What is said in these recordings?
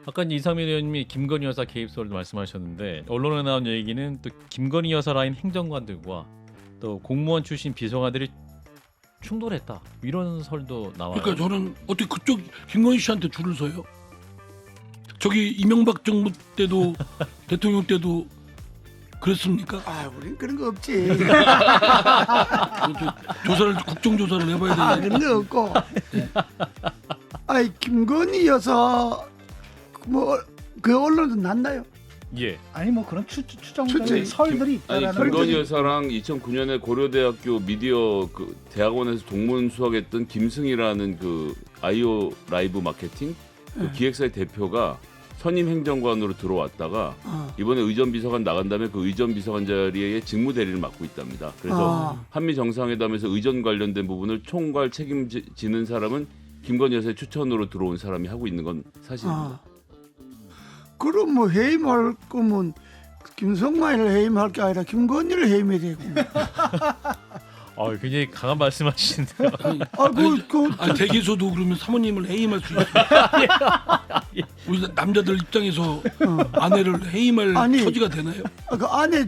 아까 이상민 의원님이 김건희 여사 개입설을 말씀하셨는데 언론에 나온 얘기는 또 김건희 여사 라인 행정관들과 또 공무원 출신 비서관들이 충돌했다 이런 설도 나와요. 그러니까 저는 어떻게 그쪽 김건희 씨한테 줄을 서요? 저기 이명박 정부 때도 대통령 때도 그랬습니까? 아, 우린 그런 거 없지. 조사를 국정조사를 해봐야 아, 되는데 그런 거 없고. 아이, 김건희 여사 뭐그 언론도 났나요? 예. 아니 뭐 그런 추정들 추측. 설들이 아니 있다라는 김건희 거지. 여사랑 2009년에 고려대학교 미디어 그 대학원에서 동문 수학했던 김승희라는 그 아이오 라이브 마케팅 그 기획사의 대표가 선임 행정관으로 들어왔다가 이번에 의전비서관 나간 다음에 그 의전비서관 자리에 직무대리를 맡고 있답니다. 그래서 한미 정상회담에서 의전 관련된 부분을 총괄 책임지는 사람은 김건희 여사의 추천으로 들어온 사람이 하고 있는 건 사실입니다. 그럼 뭐 해임할 거면 김성만을 해임할 게 아니라 김건희를 해임해야 되고. 굉장히 강한 말씀하시는데요. 댁에서도 그러면 사모님을 해임할 수 있어요. 우리 남자들 입장에서 아내를 해임할 처지가 되나요? 그 아내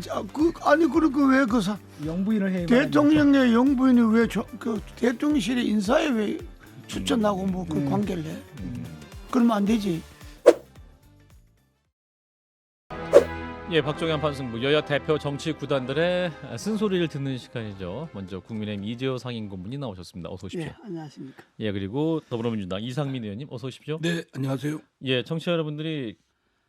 아니 그러니까 왜그 영부인을 해 대통령의 영부인이 왜 그 대통령실의 인사에 왜 추천하고 뭐 그 관계를 해? 그러면 안 되지. 예, 박종현 판승부 여야 대표 정치 구단들의 쓴소리를 듣는 시간이죠. 먼저 국민의힘 이재호 상임고문이 나오셨습니다. 어서 오십시오. 예, 안녕하십니까. 예, 그리고 더불어민주당 이상민 의원님 어서 오십시오. 네, 안녕하세요. 예, 청취자 여러분들이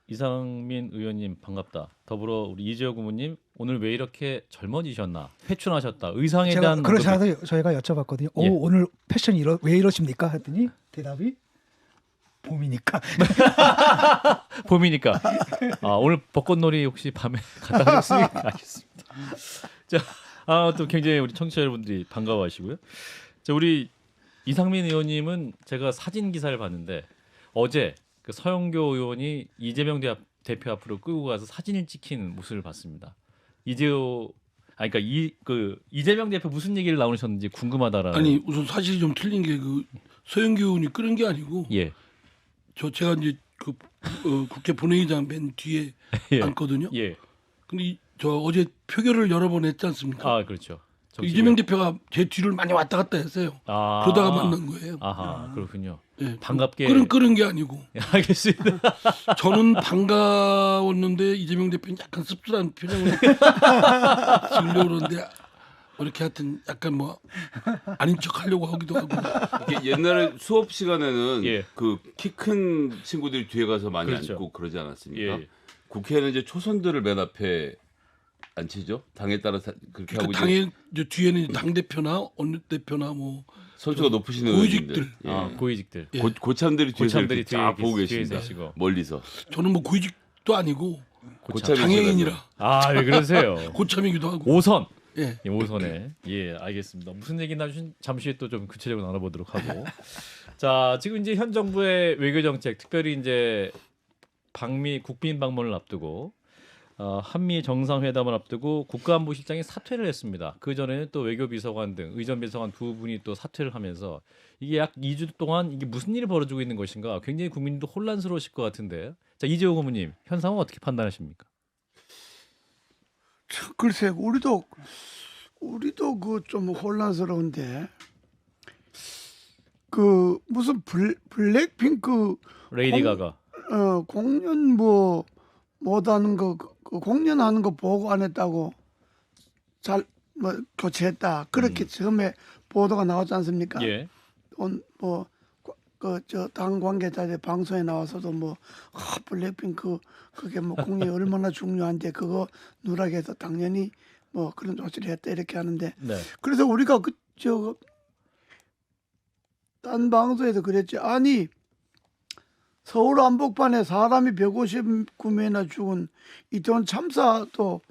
이상민 의원님 반갑다. 더불어 우리 이재호 고문님 오늘 왜 이렇게 젊어지셨나? 회춘하셨다. 의상에 제가 대한 그래서 저희가 여쭤봤거든요. 예. 오늘 패션이 왜 이러십니까? 했더니 대답이 봄이니까. 봄이니까. 오늘 벚꽃놀이 혹시 밤에 갔다 오셨습니까? 알겠습니다. 자, 또 굉장히 우리 청취자 여러분들이 반가워하시고요. 자, 우리 이상민 의원님은 제가 사진 기사를 봤는데 어제 그 서영교 의원이 이재명 대표 앞으로 끌고 가서 사진을 찍힌 모습을 봤습니다. 그러니까 이재명 대표 무슨 얘기를 나누셨는지 궁금하다라는. 아니 우선 사실이 좀 틀린 게 그 서영교 의원이 끄는 게 아니고 예. 제가 이제 그 국회 본회의장 맨 뒤에 예. 앉거든요. 예. 근데 저 어제 표결을 여러 번 했지 않습니까? 그렇죠. 이재명 대표가 제 뒤를 많이 왔다 갔다 했어요. 그러다가 만난 거예요. 아하, 그렇군요. 네. 반갑게. 끄는 게 아니고. 알겠습니다. 저는 반가웠는데 이재명 대표는 약간 씁쓸한 표정을 지으려고 그러는데 이렇게 하여튼 약간 뭐 아닌 척 하려고 하기도 하고. 이게 옛날에 수업 시간에는 예. 그 키 큰 친구들이 뒤에 가서 많이 그렇죠. 앉고 그러지 않았습니까? 예. 국회는 이제 초선들을 맨 앞에 앉히죠. 당에 따라 그렇게 하고 그러니까 당의 이제 뒤에는 당 대표나 어느 대표나 뭐 선수가 높으신 고위직들. 의원님들, 예. 고위직들. 예. 고참들이 뒤에서 고참들이 이렇게 쫙 보고 뒤에 계십니다. 계시고. 멀리서. 저는 뭐 고위직도 아니고 고참이 장애인이라 왜 그러세요? 고참이기도 하고. 5선. 예. 예, 5선에. 예, 알겠습니다. 무슨 얘기 나주신 잠시 후에 또 좀 구체적으로 나눠보도록 하고. 자, 지금 이제 현 정부의 외교 정책, 특별히 이제 방미 국빈 방문을 앞두고 한미 정상회담을 앞두고 국가안보실장이 사퇴를 했습니다. 그 전에는 또 외교비서관 등 의전비서관 두 분이 또 사퇴를 하면서 이게 약 2주 동안 이게 무슨 일이 벌어지고 있는 것인가? 굉장히 국민도 혼란스러우실 것 같은데. 자, 이재호 고문님 현상은 어떻게 판단하십니까? 글쎄, 우리도 그 좀 혼란스러운데 그 무슨 블랙핑크 레이디 가가. 공연 뭐 못하는 거 그 공연하는 거 보고 안 했다고 잘 뭐 교체했다 그렇게 처음에 보도가 나왔지 않습니까? 예. 저 당 관계자들 방송에 나와서도 블랙핑크 그게 뭐 공연이 얼마나 중요한데 그거 누락해서 당연히 뭐 그런 조치를 했다 이렇게 하는데 네. 그래서 우리가 딴 방송에서 그랬지. 아니 서울 한복판에 사람이 159명이나 죽은 이태원 참사도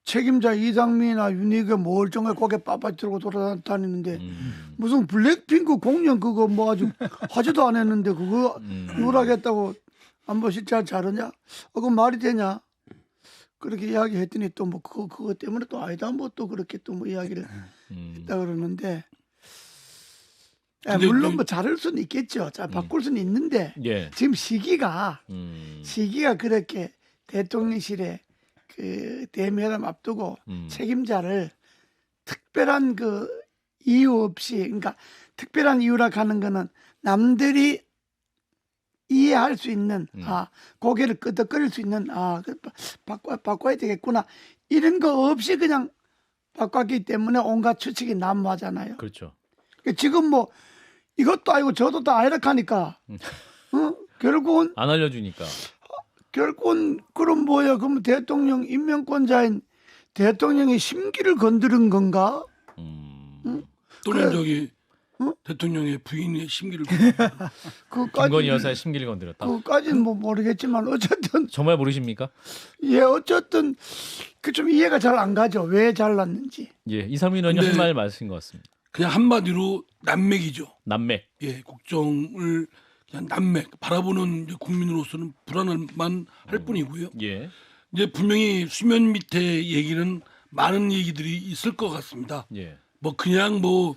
책임자 이상민이나 윤희가 멀쩡하게 고개 빳빳이 들고 돌아다니는데 무슨 블랙핑크 공연 그거 뭐 아직 하지도 안 했는데 그거 누락했다고 안보실장 잘하냐? 그거 말이 되냐? 그렇게 이야기했더니 또 뭐 그거 때문에 또 아니다 뭐 또 그렇게 또 뭐 이야기를 했다 그러는데 근데 물론 또- 뭐 자를 수는 있겠죠. 자 바꿀 수는 있는데 예. 지금 시기가 음. 그렇게 대통령실에 그 대면회담 앞두고 음. 책임자를 특별한 그 이유 없이 그러니까 특별한 이유라 하는 거는 남들이 이해할 수 있는 고개를 끄덕거릴 수 있는 바꿔야 되겠구나 이런 거 없이 그냥 바꿨기 때문에 온갖 추측이 난무하잖아요. 그렇죠. 그러니까 지금 뭐 이것도 아니고 저도 다 아니라 하니까 결국은 안 알려주니까. 그럼 뭐야? 그럼 대통령 임명권자인 대통령의 심기를 건드린 건가? 또는 그래. 저기 어? 대통령의 부인의 심기를 김건희 여사의 심기를 건드렸다. 그까지는 뭐 모르겠지만 어쨌든 정말 모르십니까? 예 어쨌든 그 좀 이해가 잘 안 가죠. 왜 잘났는지. 예, 이상민 의원님 근데- 할 말 말씀인 것 같습니다. 그냥 한마디로 난맥이죠. 남맥. 예, 국정을 그냥 난맥 바라보는 이제 국민으로서는 불안만 할 뿐이고요. 예, 이제 분명히 수면 밑에 얘기는 많은 얘기들이 있을 것 같습니다. 예, 뭐 그냥 뭐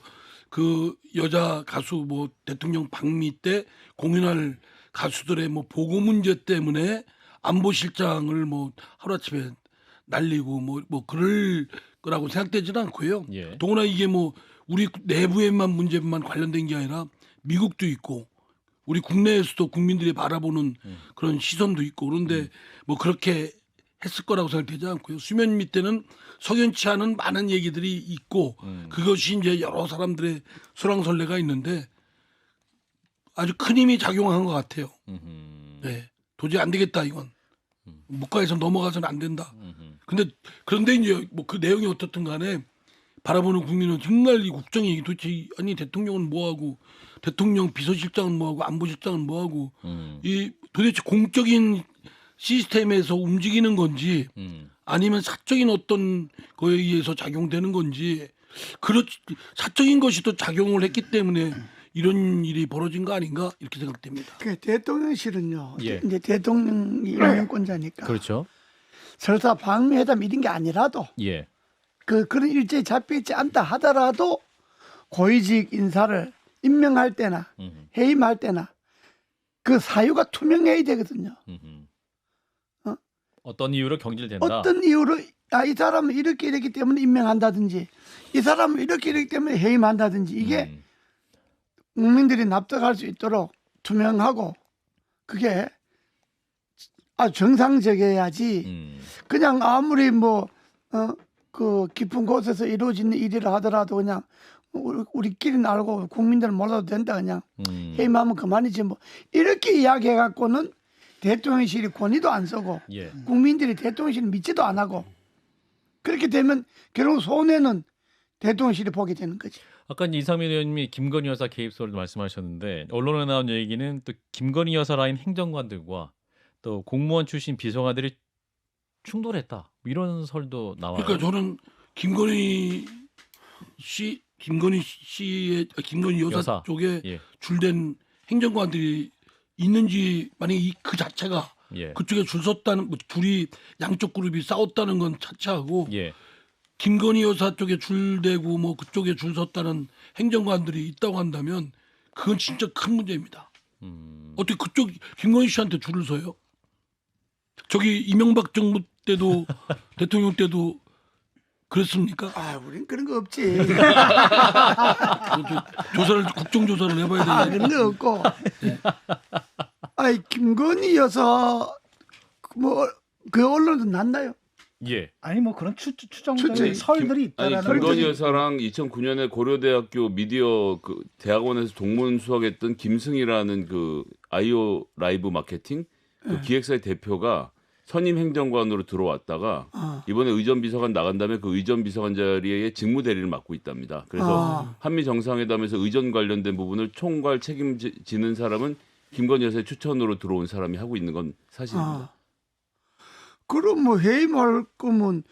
그 여자 가수 뭐 대통령 방미 때 공연할 가수들의 뭐 보고 문제 때문에 안보실장을 뭐 하루아침에 날리고 뭐 그럴 거라고 생각되지는 않고요. 예. 더구나 이게 뭐 우리 내부에만 문제만 관련된 게 아니라 미국도 있고 우리 국내에서도 국민들이 바라보는 그런 시선도 있고 그런데 뭐 그렇게 했을 거라고 생각되지 않고요. 수면 밑에는 석연치 않은 많은 얘기들이 있고 그것이 이제 여러 사람들의 설왕설래가 있는데 아주 큰 힘이 작용한 것 같아요. 네, 도저히 안 되겠다 이건 국가에서 넘어가서는 안 된다. 그런데 이제 뭐 그 내용이 어떻든 간에 바라보는 국민은 정말 이 국정이 도대체 아니 대통령은 뭐하고 대통령 비서실장은 뭐하고 안보실장은 뭐하고 이 도대체 공적인 시스템에서 움직이는 건지 아니면 사적인 어떤 거에 의해서 작용되는 건지 사적인 것이 또 작용을 했기 때문에 이런 일이 벌어진 거 아닌가 이렇게 생각됩니다. 그 대통령실은요. 예. 이제 대통령이 임명권자니까 그렇죠. 설사 방미회담 이런 게 아니라도 예, 그런 일정이 잡혀있지 않다 하더라도 고위직 인사를 임명할 때나 해임할 때나 그 사유가 투명해야 되거든요. 어떤 이유로 경질된다. 어떤 이유로 이 사람은 이렇게 이랬기 때문에 임명한다든지 이 사람은 이렇게 이랬기 때문에 해임한다든지 이게 국민들이 납득할 수 있도록 투명하고 그게 아주 정상적이어야지 그냥 아무리 그 깊은 곳에서 이루어지는 일이라 하더라도 그냥 우리끼리는 알고 국민들은 몰라도 된다 그냥 해임하면 그만이지 뭐 이렇게 이야기해 갖고는 대통령실이 권위도 안 쓰고 예, 국민들이 대통령실 믿지도 안 하고 그렇게 되면 결국 손해는 대통령실이 보게 되는 거지. 아까 이제 이상민 의원님이 김건희 여사 개입설을 말씀하셨는데 언론에 나온 얘기는 또 김건희 여사 라인 행정관들과 또 공무원 출신 비서관들이 충돌했다 이런 설도 나와요. 그러니까 저는 김건희 여사, 여사. 쪽에 예, 줄된 행정관들이 있는지 만약에 그 자체가 예, 그쪽에 줄 섰다는 뭐 둘이 양쪽 그룹이 싸웠다는 건 차치하고 예, 김건희 여사 쪽에 줄대고 뭐 그쪽에 줄 섰다는 행정관들이 있다고 한다면 그건 진짜 큰 문제입니다. 어떻게 그쪽 김건희 씨한테 줄을 서요? 저기 이명박 정부 때도 대통령 때도 그랬습니까? 우린 그런 거 없지. 국정조사를 해봐야 되는데 그런 거 없고. 김건희 여사 그 언론도 났나요? 예. 아니 뭐 그런 추정들 추측. 설들이 있다라는 김건희 거지. 여사랑 2009년에 고려대학교 미디어 그 대학원에서 동문 수학했던 김승희라는 그 아이오 라이브 마케팅 그 기획사의 대표가 선임 행정관으로 들어왔다가 이번에 의전비서관 나간 다음에 그 의전비서관 자리에 직무대리를 맡고 있답니다. 그래서 한미 정상회담에서 의전 관련된 부분을 총괄 책임지는 사람은 김건희 여사의 추천으로 들어온 사람이 하고 있는 건 사실입니다. 그럼 뭐 해임할 거면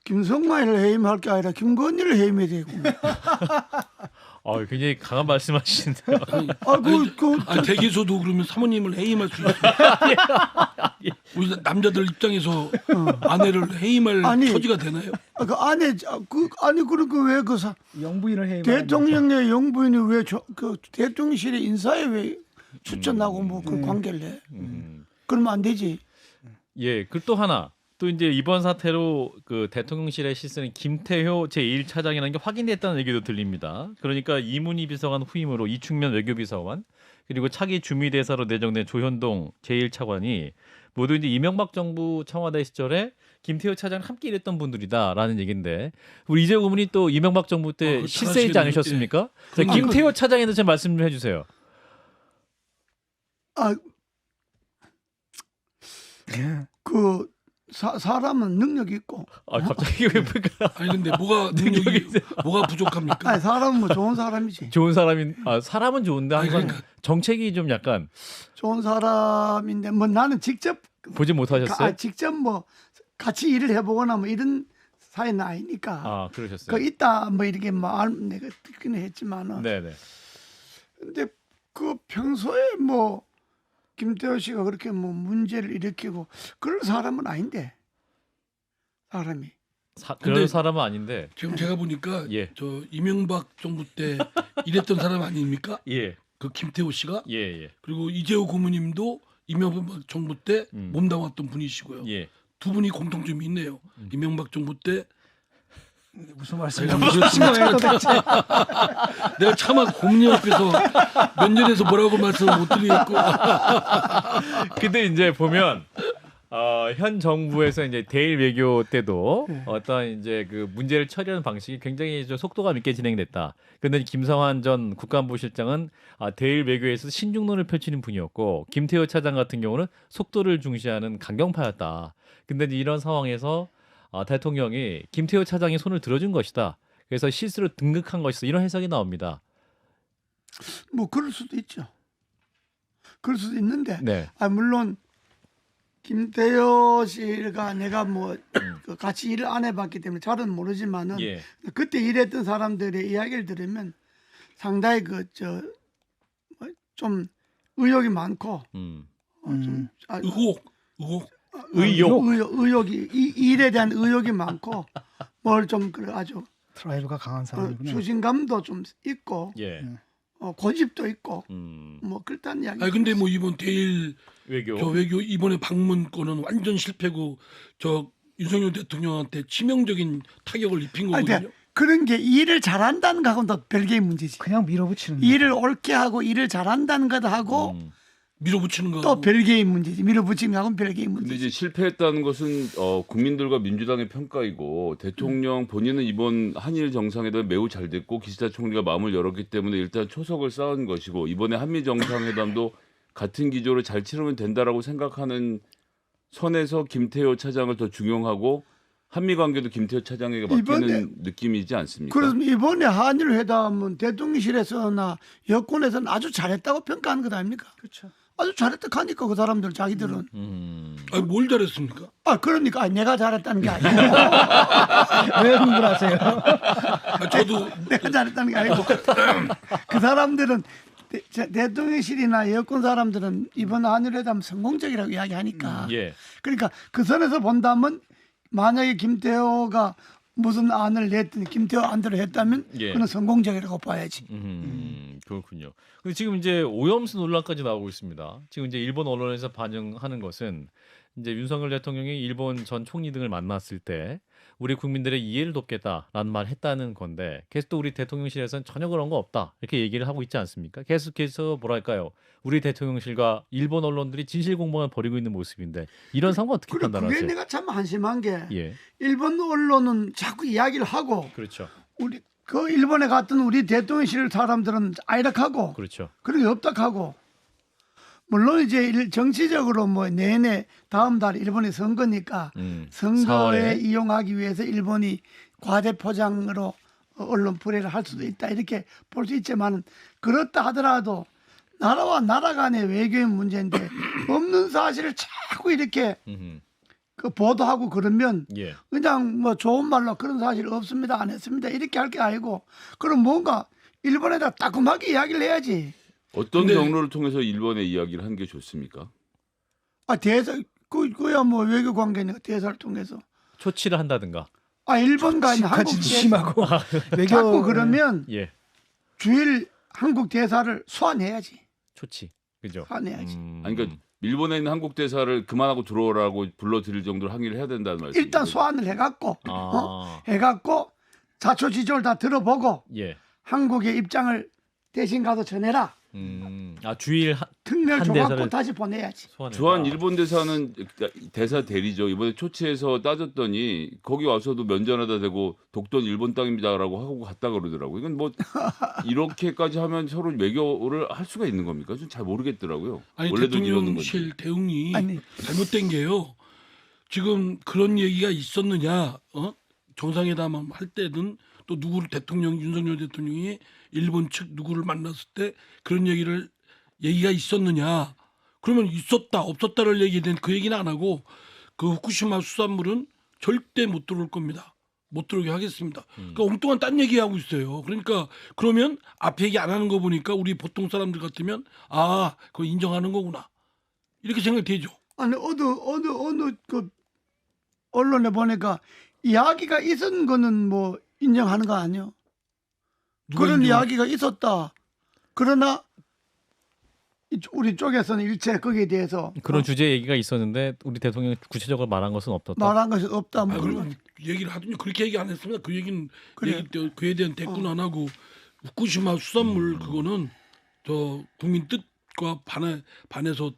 김성만을 해임할 게 아니라 김건희를 해임해야 되고. 굉장히 강한 말씀하시는데요. 대개소도 그러면 사모님을 해임할 수 있어요. 우리 남자들 입장에서 아내를 해임할 아니, 처지가 되나요? 그 아내 아니 그러니까 왜그 영부인을 해임. 대통령의 영부인이 왜 그 대통령실의 인사에 왜 추천하고 뭐 그 관계를 해? 그러면 안 되지. 예, 그리고 또 하나. 또 이제 이번 사태로 그 대통령실에 실세는 김태효 제1차장이라는 게 확인됐다는 얘기도 들립니다. 그러니까 이문희 비서관 후임으로 이충면 외교비서관 그리고 차기 주미대사로 내정된 조현동 제1차관이 모두 이제 이명박 정부 청와대 시절에 김태효 차장을 함께 일했던 분들이다라는 얘기인데 우리 이재호 고문이 또 이명박 정부 때 그거 실세이지 잘하시겠네. 않으셨습니까? 자, 그럼 김태효 차장에 대해서 좀 말씀 좀 해주세요. 아, 그 사람은 능력이 있고, 아 갑자기 왜 그럴까? 아니 근데 뭐가 능력이 뭐가 부족합니까? 아니 사람은 뭐 좋은 사람이지. 좋은 사람인 사람은 좋은데 아니, 항상 그러니까. 정책이 좀 약간 좋은 사람인데 뭐 나는 직접 보지 못하셨어요? 직접 뭐 같이 일을 해보거나 뭐 이런 사이는 아니니까. 아 그러셨어요. 그 있다 뭐 이렇게 내가 듣기는 했지만은. 네네. 근데 그 평소에 뭐 김태호 씨가 그렇게 뭐 문제를 일으키고 그럴 사람은 아닌데 사람이. 그런 근데 사람은 아닌데. 지금 제가 보니까 예. 저 이명박 정부 때 일했던 사람 아닙니까? 예. 그 김태호 씨가 예. 예. 그리고 이재호 고모님도 이명박 정부 때 몸담았던 분이시고요. 예. 두 분이 공통점이 있네요. 이명박 정부 때 무슨 말씀이에요? 아니, 무슨 내가 차마 고모님 앞에서 면전에서 뭐라고 말씀을 못 드리겠고 근데 이제 보면 현 정부에서 이제 대일 외교 때도 어떤 이제 그 문제를 처리하는 방식이 굉장히 좀 속도감 있게 진행됐다. 근데 김성환 전 국가안보실장은 대일 외교에서 신중론을 펼치는 분이었고 김태호 차장 같은 경우는 속도를 중시하는 강경파였다. 근데 이제 이런 상황에서 대통령이 김태호 차장이 손을 들어준 것이다. 그래서 실수로 등극한 것이다. 이런 해석이 나옵니다. 뭐 그럴 수도 있죠. 그럴 수도 있는데 네. 물론 김태효 씨가 내가 뭐 그 같이 일을 안 해봤기 때문에 잘은 모르지만은 예. 그때 일했던 사람들의 이야기를 들으면 상당히 그 좀 의욕이 많고 의혹 의욕이 이 일에 대한 의욕이 많고 뭘 좀 그 아주 드라이브가 강한 사람이구나. 추진감도 좀 있고 예. 고집도 있고 음. 뭐 그렇다는 이야기. 아니 근데 뭐 이번 대일 외교. 저 외교 이번에 방문권은 완전 실패고 저 윤석열 대통령한테 치명적인 타격을 입힌 아니, 거거든요. 그런 게 일을 잘한다는 거하고는 또 별개의 문제지. 그냥 밀어붙이는. 일을 옳게 하고 일을 잘한다는 것하고 밀어붙이는 거. 또 별개의 문제지. 밀어붙이는 거하고는 별개의 근데 문제지. 이제 실패했다는 것은 국민들과 민주당의 평가이고 대통령 본인은 이번 한일 정상회담 매우 잘 됐고 기시다 총리가 마음을 열었기 때문에 일단 초석을 쌓은 것이고 이번에 한미 정상회담도 같은 기조로 잘 치르면 된다라고 생각하는 선에서 김태효 차장을 더 중용하고 한미 관계도 김태효 차장에게 맡기는 느낌이지 않습니까? 그래서 이번에 한일 회담은 대통령실에서나 여권에서는 아주 잘했다고 평가하는 것 아닙니까? 그렇죠. 아주 잘했다 하니까 그 사람들 자기들은 아니 뭘 잘했습니까? 그러니까 내가 잘했다는 게 아니고 왜 흥분하세요? 저도 내가 잘했다는 게 아니고 그 사람들은 대통령실이나 여권 사람들은 이번 한일회담 성공적이라고 이야기하니까 예. 그러니까 그 선에서 본다면 만약에 김태호가 무슨 안을 냈든 김태호 안대로 했다면 예. 그는 성공적이라고 봐야지. 그렇군요. 근데 지금 이제 오염수 논란까지 나오고 있습니다. 지금 이제 일본 언론에서 반영하는 것은 이제 윤석열 대통령이 일본 전 총리 등을 만났을 때 우리 국민들의 이해를 돕겠다라는 말을 했다는 건데 계속 또 우리 대통령실에서는 전혀 그런 거 없다 이렇게 얘기를 하고 있지 않습니까? 계속해서 뭐랄까요? 우리 대통령실과 일본 언론들이 진실 공방을 벌이고 있는 모습인데 이런 상황 어떻게 그래, 그게 판단하세요? 내가 참 한심한 게 예, 일본 언론은 자꾸 이야기를 하고 그렇죠, 우리 그 일본에 갔던 우리 대통령실 사람들은 아이락하고 그렇죠. 그런 게 없다하고 물론 이제 정치적으로 뭐 내내 다음 달 일본이 선거니까 선거에 4월에. 이용하기 위해서 일본이 과대 포장으로 언론 불애를 할 수도 있다 이렇게 볼 수 있지만 그렇다 하더라도 나라와 나라 간의 외교의 문제인데 없는 사실을 자꾸 이렇게 그 보도하고 그러면 예, 그냥 뭐 좋은 말로 그런 사실 없습니다 안 했습니다 이렇게 할 게 아니고 그럼 뭔가 일본에다 따끔하게 이야기를 해야지. 어떤 근데- 경로를 통해서 일본에 이야기를 한 게 좋습니까? 대해서 그야 뭐 외교 관계니까 대사를 통해서. 초치를 한다든가. 일본과 있는 한국 같이 대사 심하고 외교 자꾸 그러면 예. 주일 한국 대사를 소환해야지. 초치. 그죠? 소환해야지. 아니 그러니까 일본에 있는 한국 대사를 그만하고 들어오라고 불러드릴 정도로 항의를 해야 된다는 말이죠. 일단 소환을 해갖고 아. 해갖고 자초지종을 다 들어보고 예. 한국의 입장을 대신 가서 전해라. 주일 특별 한 조각고 대사를 다시 보내야지. 주한 일본 대사는 대사 대리죠. 이번에 초치해서 따졌더니 거기 와서도 면전하다 대고 독도는 일본 땅입니다라고 하고 갔다 그러더라고요. 이건 뭐 이렇게까지 하면 서로 외교를 할 수가 있는 겁니까? 좀 잘 모르겠더라고요. 아니 원래도 이러는 건지. 대통령실 대응이 아니. 잘못된 게요. 지금 그런 얘기가 있었느냐? 정상회담 할 때든 또 누구를 윤석열 대통령이 일본 측 누구를 만났을 때 그런 얘기가 있었느냐? 그러면 있었다 없었다를 얘기된 그 얘기는 안 하고 그 후쿠시마 수산물은 절대 못 들어올 겁니다. 못 들어오게 하겠습니다. 그러니까 엉뚱한 딴 얘기하고 있어요. 그러니까 그러면 앞에 얘기 안 하는 거 보니까 우리 보통 사람들 같으면 그거 인정하는 거구나 이렇게 생각되죠. 아니 어느 그 언론에 보니까 이야기가 있은 거는 뭐 인정하는 거 아니요? 누가 그런 인정하- 이야기가 있었다. 그러나 우리 쪽에서는 일체 거기에 대해서 그런 주제 얘기가 있었는데 우리 대통령이 구체적으로 말한 것은 없었다. 말한 것이 없다. 뭐 그럼 얘기를 하더니 그렇게 얘기 안 했습니다. 그 얘기는 그래. 그에 대한 대꾸는 안 하고 후쿠시마 수산물 그거는 저 국민 뜻과 반해서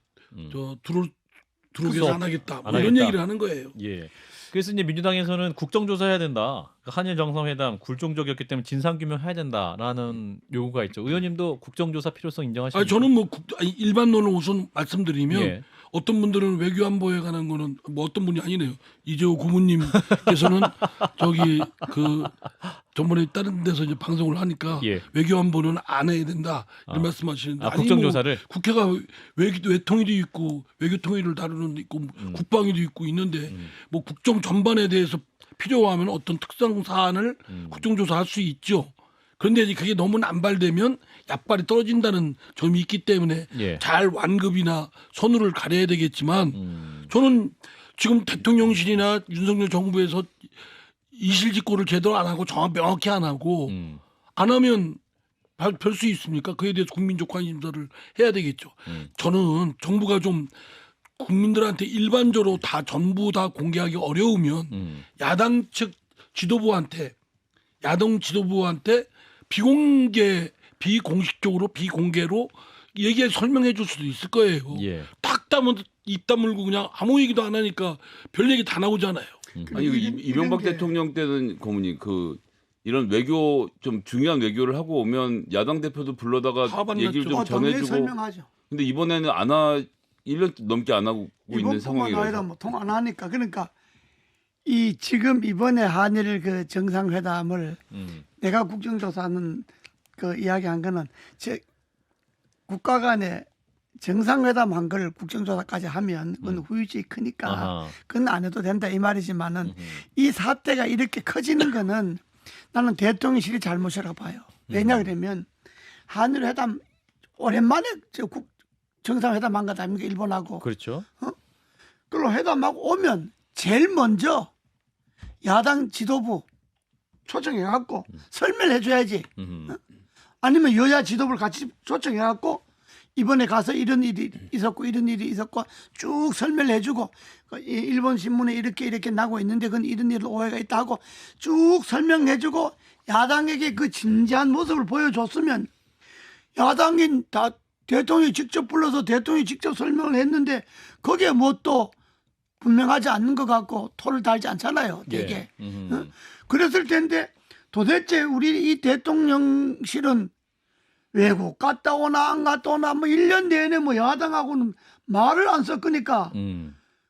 저 들어오게 해서 안 하겠다. 뭐 안 이런 하겠다. 얘기를 하는 거예요. 예. 그래서 이제 민주당에서는 국정조사해야 된다. 한일 정상회담 굴종적이었기 때문에 진상규명해야 된다라는 요구가 있죠. 의원님도 국정조사 필요성 인정하십니까? 저는 뭐 일반론을 우선 말씀드리면 예. 어떤 분들은 외교안보에 관한 거는 뭐 어떤 분이 아니네요. 이재호 고문님께서는 저기 그 전번에 다른 데서 이제 방송을 하니까 예. 외교안보는 안 해야 된다 이런 말씀하시는데 아니, 국정조사를 뭐 국회가 외통위도 있고 외교통위를 다루는 데 있고 국방위도 있고 있는데 뭐 국정 전반에 대해서 필요하면 어떤 특성 사안을 국정조사할 수 있죠. 그런데 이제 그게 너무 남발되면 약발이 떨어진다는 점이 있기 때문에 예. 잘 완급이나 선후를 가려야 되겠지만 저는 지금 대통령실이나 윤석열 정부에서 이실직고를 제대로 안 하고 명확히 안 하고 안 하면 별 수 있습니까? 그에 대해서 국민적 관심사를 해야 되겠죠. 저는 정부가 좀 국민들한테 일반적으로 전부 다 공개하기 어려우면 야당 측 지도부한테 비공식적으로 비공개로 얘기해 설명해 줄 수도 있을 거예요. 예. 입 다물고 그냥 아무 얘기도 안 하니까 별 얘기 다 나오잖아요. 아니 이명박 대통령 때는 고문이 이런 외교 좀 중요한 외교를 하고 오면 야당 대표도 불러다가 다 만났죠. 얘기를 좀 당연히 전해주고. 설명하죠. 근데 이번에는 1년 넘게 안 하고 있는 이번뿐만 상황이라서. 아니라 뭐 통 안 하니까 그러니까 지금 이번에 한일 그 정상회담을 내가 국정조사는 그 이야기한 거는 국가 간에 정상회담 한 걸 국정조사까지 하면 그건 후유증이 크니까 아하. 그건 안 해도 된다 이 말이지만은 이 사태가 이렇게 커지는 거는 나는 대통령실이 잘못이라고 봐요. 왜냐 그러면 한일 회담 오랜만에 정상회담 한 거 아닙니까 일본하고. 그렇죠. 그걸로 회담하고 오면 제일 먼저 야당 지도부 초청해갖고 설명해줘야지. 아니면 여야 지도부를 같이 초청해갖고 이번에 가서 이런 일이 있었고 이런 일이 있었고 쭉 설명해주고 일본 신문에 이렇게 나고 있는데 그건 이런 일로 오해가 있다 하고 쭉 설명해주고 야당에게 그 진지한 모습을 보여줬으면 야당인 다 대통령이 직접 불러서 대통령이 직접 설명을 했는데 거기에 뭐 또 분명하지 않는 것 같고 토를 달지 않잖아요. 되게. 그랬을 텐데 도대체 우리 이 대통령실은 외국 갔다 오나 안 갔다 오나 뭐 1년 내내 뭐 야당하고는 말을 안 섞으니까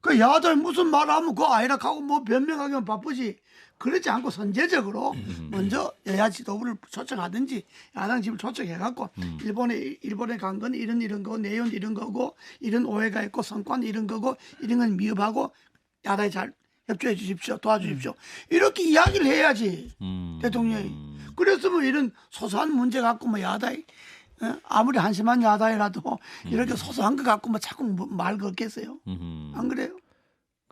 그 야당이 무슨 말하면 그거 아니라고 하고 뭐 변명하기만 바쁘지 그러지 않고 선제적으로 먼저 여야 지도부를 초청하든지 야당 집을 초청해갖고 일본에 간 건 이런 거고 내용은 이런 거고 이런 오해가 있고 성과는 이런 거고 이런 건 미흡하고 야당이 잘 협조해 주십시오 도와주십시오 이렇게 이야기를 해야지 대통령이 그랬으면 이런 소소한 문제 갖고 뭐 야당이 아무리 한심한 야당이라도 이렇게 소소한 거 갖고 뭐 자꾸 말 걸겠어요 안 그래요?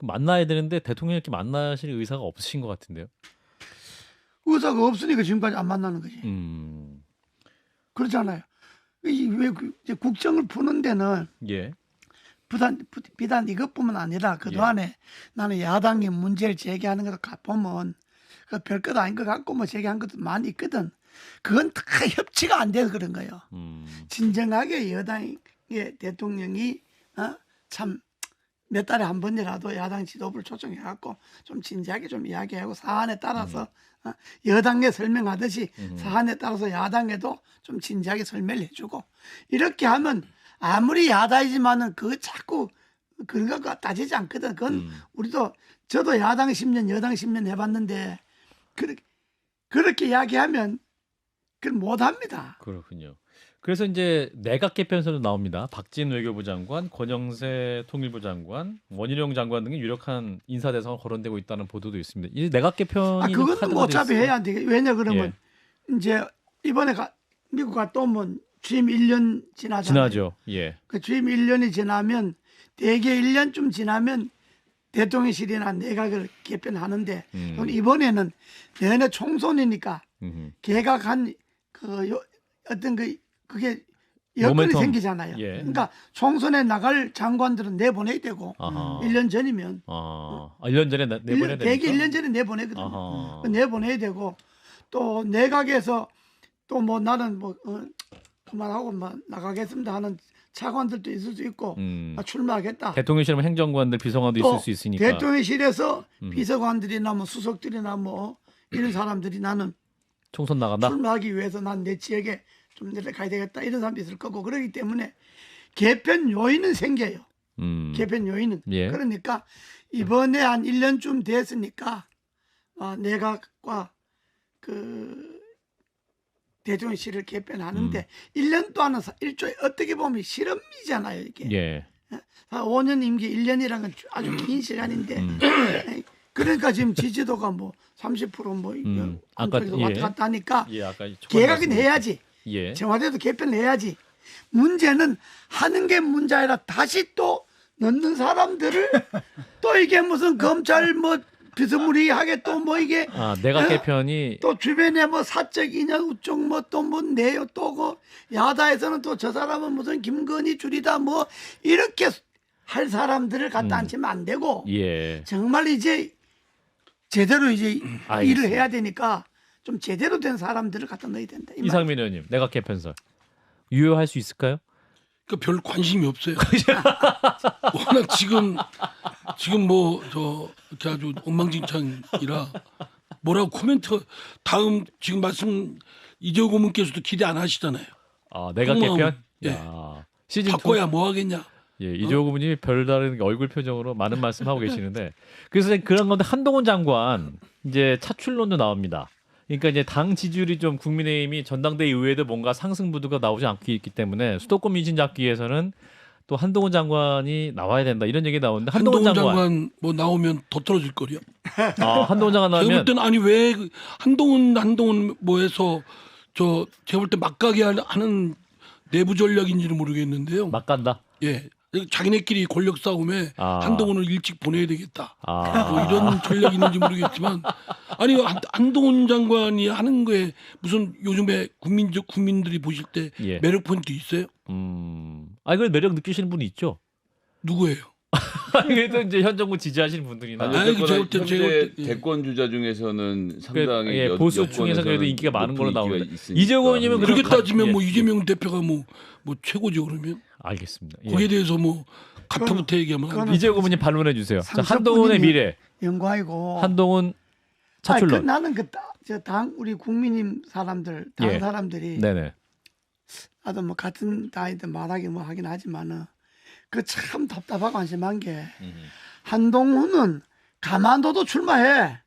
만나야 되는데 대통령 이렇게 만나실 의사가 없으신 것 같은데요. 의사가 없으니까 지금까지 안 만나는 거지. 그렇잖아요. 왜 이제 국정을 푸는 데는 예. 비단 이것뿐만 아니라 그동안에 나는 야당이 문제를 제기하는 것을 보면 그 별것 아닌 것 같고 뭐 제기한 것도 많이 있거든. 그건 다 협치가 안 돼서 그런 거예요. 진정하게 여당의 대통령이 참 몇 달에 한 번이라도 야당 지도부를 초청해갖고 좀 진지하게 좀 이야기하고 사안에 따라서 여당에 설명하듯이 사안에 따라서 야당에도 좀 진지하게 설명을 해주고 이렇게 하면 아무리 야당이지만은 그거 자꾸 그런 거 따지지 않거든. 그건 저도 야당 10년 여당 10년 해봤는데 그렇게 이야기하면 그건 못합니다. 그렇군요. 그래서 이제 내각 개편설도 나옵니다. 박진 외교부 장관, 권영세 통일부 장관, 원희룡 장관 등의 유력한 인사 대상을 거론되고 있다는 보도도 있습니다. 이 내각 개편이 그건 뭐 어차피 해야 안 되겠. 왜냐 그러면 예. 이제 이번에 미국 갔다 오면 취임 1년 지나잖아요. 지나죠. 예. 그 취임 1년이 지나면 대개 1년쯤 지나면 대통령실이나 내각을 개편하는데 이번에는 내내 총선이니까 개각한 어떤 그게 여건이 모멘텀. 생기잖아요. 예. 그러니까 총선에 나갈 장관들은 내보내야 되고 아하. 1년 전이면 1년 전에 내보내야 됩니까? 대개 1년 전에 내보내거든요. 아하. 내보내야 되고 또 내각에서 또 뭐 나는 그만하고 뭐 나가겠습니다 하는 차관들도 있을 수 있고 출마하겠다. 대통령실은 행정관들, 비서관도 또 있을 수 있으니까. 대통령실에서 비서관들이나 뭐 수석들이나 뭐 이런 사람들이 나는 총선 나간다. 출마하기 위해서 난 내 지역에 좀 내려가야 되겠다 이런 사람도 있을 거고 그렇기 때문에 개편 요인은 생겨요. 개편 요인은. 예. 그러니까 이번에 한 1년쯤 됐으니까 내각과 그 대통령실을 개편하는데 1년 동안은 일종의 어떻게 보면 실험이잖아요. 이게. 예. 5년 임기 1년이라는 건 아주 긴 시간인데 그러니까 지금 지지도가 뭐 30%뭐 아까 왔다 갔다 하니까 예, 아까 개각은 해야지. 예. 청와대도 개편을 해야지. 문제는 하는 게 문제 아니라 다시 또 넣는 사람들을 또 이게 무슨 검찰 뭐 비스무리하게 또 뭐 이게 내각 개편이 또 주변에 뭐 사적 인연 우쪽 뭐 또 뭐 내요 또고 야다에서는 또 저 사람은 무슨 김건희 줄이다 뭐 이렇게 할 사람들을 갖다 앉히면 안 되고 예. 정말 이제 제대로 이제 알겠습니다. 일을 해야 되니까 좀 제대로 된 사람들을 갖다 넣어야 된다. 이 이상민 의원님, 내각 개편설 유효할 수 있을까요? 그러니까 별 관심이 없어요. 워낙 지금 뭐 이렇게 아주 엉망진창이라 뭐라고 코멘트 다음 지금 말씀 이재호 고문께서도 기대 안 하시잖아요. 내각 속마음, 개편? 예. 야, 시즌 2. 바꿔야 뭐 하겠냐. 예, 이재호 고문이 별다른 얼굴 표정으로 많은 말씀하고 계시는데 그래서 그런 건데 한동훈 장관 이제 차출론도 나옵니다. 그러니까 이제 당 지지율이 좀 국민의힘이 전당대회 이후에도 뭔가 상승 부두가 나오지 않고 있기 때문에 수도권 민심 잡기 위해서는 또 한동훈 장관이 나와야 된다 이런 얘기 나오는데 한동훈 장관 뭐 나오면 더 떨어질 거려. 한동훈 장관 제가 볼 나오면 때는 아니 왜 한동훈 뭐 해서 제가 볼 때 막가게 하는 내부 전략인지는 모르겠는데요. 막 간다. 예. 자기네끼리 권력 싸움에 한동훈을 일찍 보내야 되겠다. 뭐 이런 전략이 있는지 모르겠지만 아니 한동훈 장관이 하는 거에 무슨 요즘에 국민들이 보실 때 예. 매력 포인트 있어요? 그 매력 느끼시는 분이 있죠. 누구예요? 그래도 이제 현 정부 지지하시는 분들이나 아니, 어쨌거나 제가 볼 때- 현재 예. 대권 주자 중에서는 상당히 보수 여권에서는 중에서 그래도 인기가 많은 걸로 높은 나오는데 인기가 있으니까. 이재호 의원님은 그렇게 그럼 따지면 예. 뭐 이재명 대표가 뭐 최고죠 그러면 알겠습니다. 예. 거기에 대해서 뭐 가타부터 얘기하면 안 그거는 돼. 이재호 고문님 반론해 주세요. 자, 상처뿐이니 한동훈의 미래, 영광이고. 한동훈 차출론. 나는 당 우리 국민님 사람들 당 예. 사람들이 네네. 나도 뭐 같은 당이든 말하기 뭐 하긴 하지만은 그 참 답답하고 안심한 게 한동훈은 가만둬도 출마해.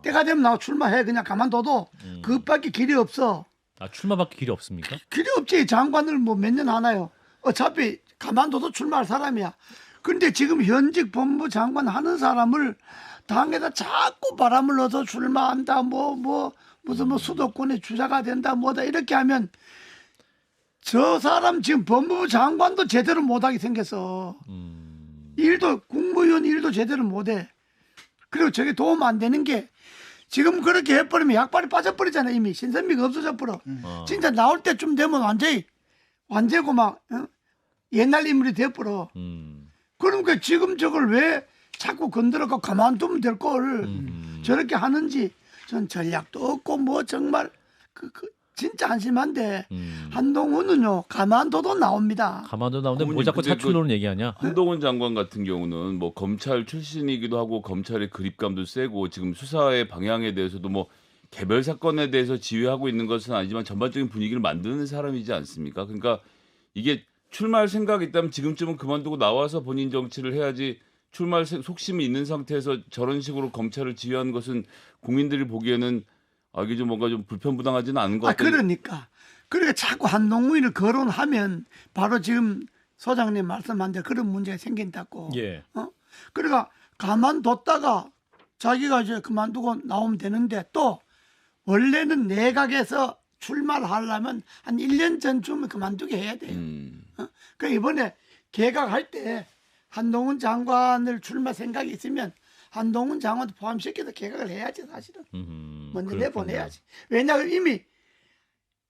때가 되면 나와 출마해. 그냥 가만둬도 그것밖에 길이 없어. 출마밖에 길이 없습니까? 길이 없지. 장관을 뭐 몇 년 하나요. 어차피 가만둬도 출마할 사람이야. 근데 지금 현직 법무부 장관 하는 사람을 당에다 자꾸 바람을 넣어서 출마한다. 무슨 뭐 수도권의 주자가 된다. 뭐다 이렇게 하면 저 사람 지금 법무부 장관도 제대로 못하게 생겼어. 일도 국무위원 일도 제대로 못해. 그리고 저게 도움 안 되는 게 지금 그렇게 해버리면 약발이 빠져버리잖아. 이미 신선미가 없어져 버려. 진짜 나올 때쯤 되면 완전히 막 옛날 인물이 돼버려. 그러니까 지금 저걸 왜 자꾸 건드려서 가만두면 될 걸 저렇게 하는지 전 전략도 없고 뭐 정말 진짜 한심한데 한동훈은요 가만둬도 나옵니다. 가만도 나오는데 뭐 어머님, 자꾸 근데 차출론을 얘기하냐? 한동훈 장관 같은 경우는 뭐 검찰 출신이기도 하고 검찰의 그립감도 세고 지금 수사의 방향에 대해서도 뭐 개별 사건에 대해서 지휘하고 있는 것은 아니지만 전반적인 분위기를 만드는 사람이지 않습니까? 그러니까 이게 출마할 생각이 있다면 지금쯤은 그만두고 나와서 본인 정치를 해야지 출마할 속심이 있는 상태에서 저런 식으로 검찰을 지휘하는 것은 국민들이 보기에는 이게 좀 뭔가 좀 불편부당하지는 않은 것 같아요. 그러니까 자꾸 한동훈을 거론하면 바로 지금 소장님 말씀한 대로 그런 문제가 생긴다고. 예. 그러니까 가만뒀다가 자기가 이제 그만두고 나오면 되는데 또 원래는 내각에서 출마를 하려면 한 1년 전쯤에 그만두게 해야 돼요. 그러니까 이번에 개각할 때 한동훈 장관을 출마 생각이 있으면 한동훈 장관도 포함시켜서 개각을 해야지 사실은. 먼저 내보내야지. 왜냐하면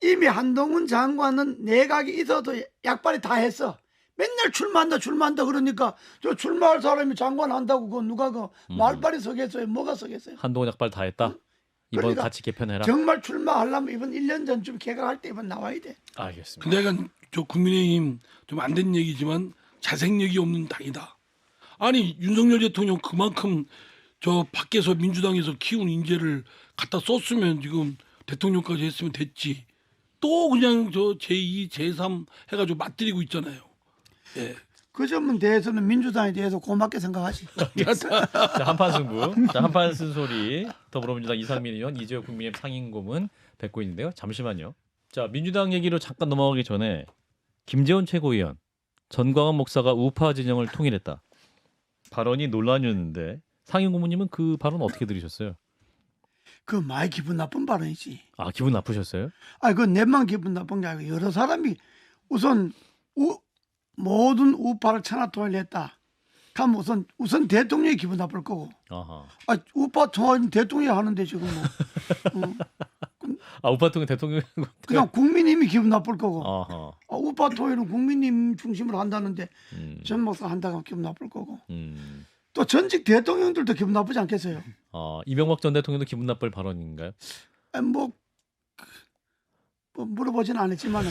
이미 한동훈 장관은 내각이 있어도 약발이 다 했어. 맨날 출마한다 그러니까 저 출마할 사람이 장관 한다고 그 누가 그 말빨이 서겠어요. 뭐가 서겠어요. 한동훈 약발 다 했다. 이번 그러니까 같이 개편해라. 정말 출마하려면 이번 1년 전쯤 개각할 때 이번 나와야 돼. 알겠습니다. 근데 약간 저 국민의힘 좀 안 된 얘기지만 자생력이 없는 당이다. 아니 윤석열 대통령 그만큼 저 밖에서 민주당에서 키운 인재를 갖다 썼으면 지금 대통령까지 했으면 됐지. 또 그냥 저 제2, 제3 해가지고 맞들이고 있잖아요. 예. 그 점에 대해서는 민주당에 대해서 고맙게 생각하시. 자, 한판 승부. 자, 한판 쓴소리. 더불어민주당 이상민 의원, 이재호 국민의힘 상임고문 뵙고 있는데요. 잠시만요. 자, 민주당 얘기로 잠깐 넘어가기 전에 김재원 최고위원, 전광훈 목사가 우파 진영을 통일했다. 발언이 논란이었는데 상임고문님은 그 발언 어떻게 들으셨어요? 그 많이 기분 나쁜 발언이지. 아, 기분 나쁘셨어요? 그 내만 기분 나쁜 게 아니고 여러 사람이 우선 모든 우파를 천하 통일했다. 그럼 우선 대통령이 기분 나쁠 거고. 아하. 우파 통일 대통령이 하는데 지금 뭐. 우파 통일 대통령 그냥 국민님이 기분 나쁠 거고. 아하. 우파 통일은 국민님 중심으로 한다는데 전 목사 한다고 하면 기분 나쁠 거고. 또 전직 대통령들도 기분 나쁘지 않겠어요? 이명박 전 대통령도 기분 나쁠 발언인가요? 뭐 물어보지는 않았지만.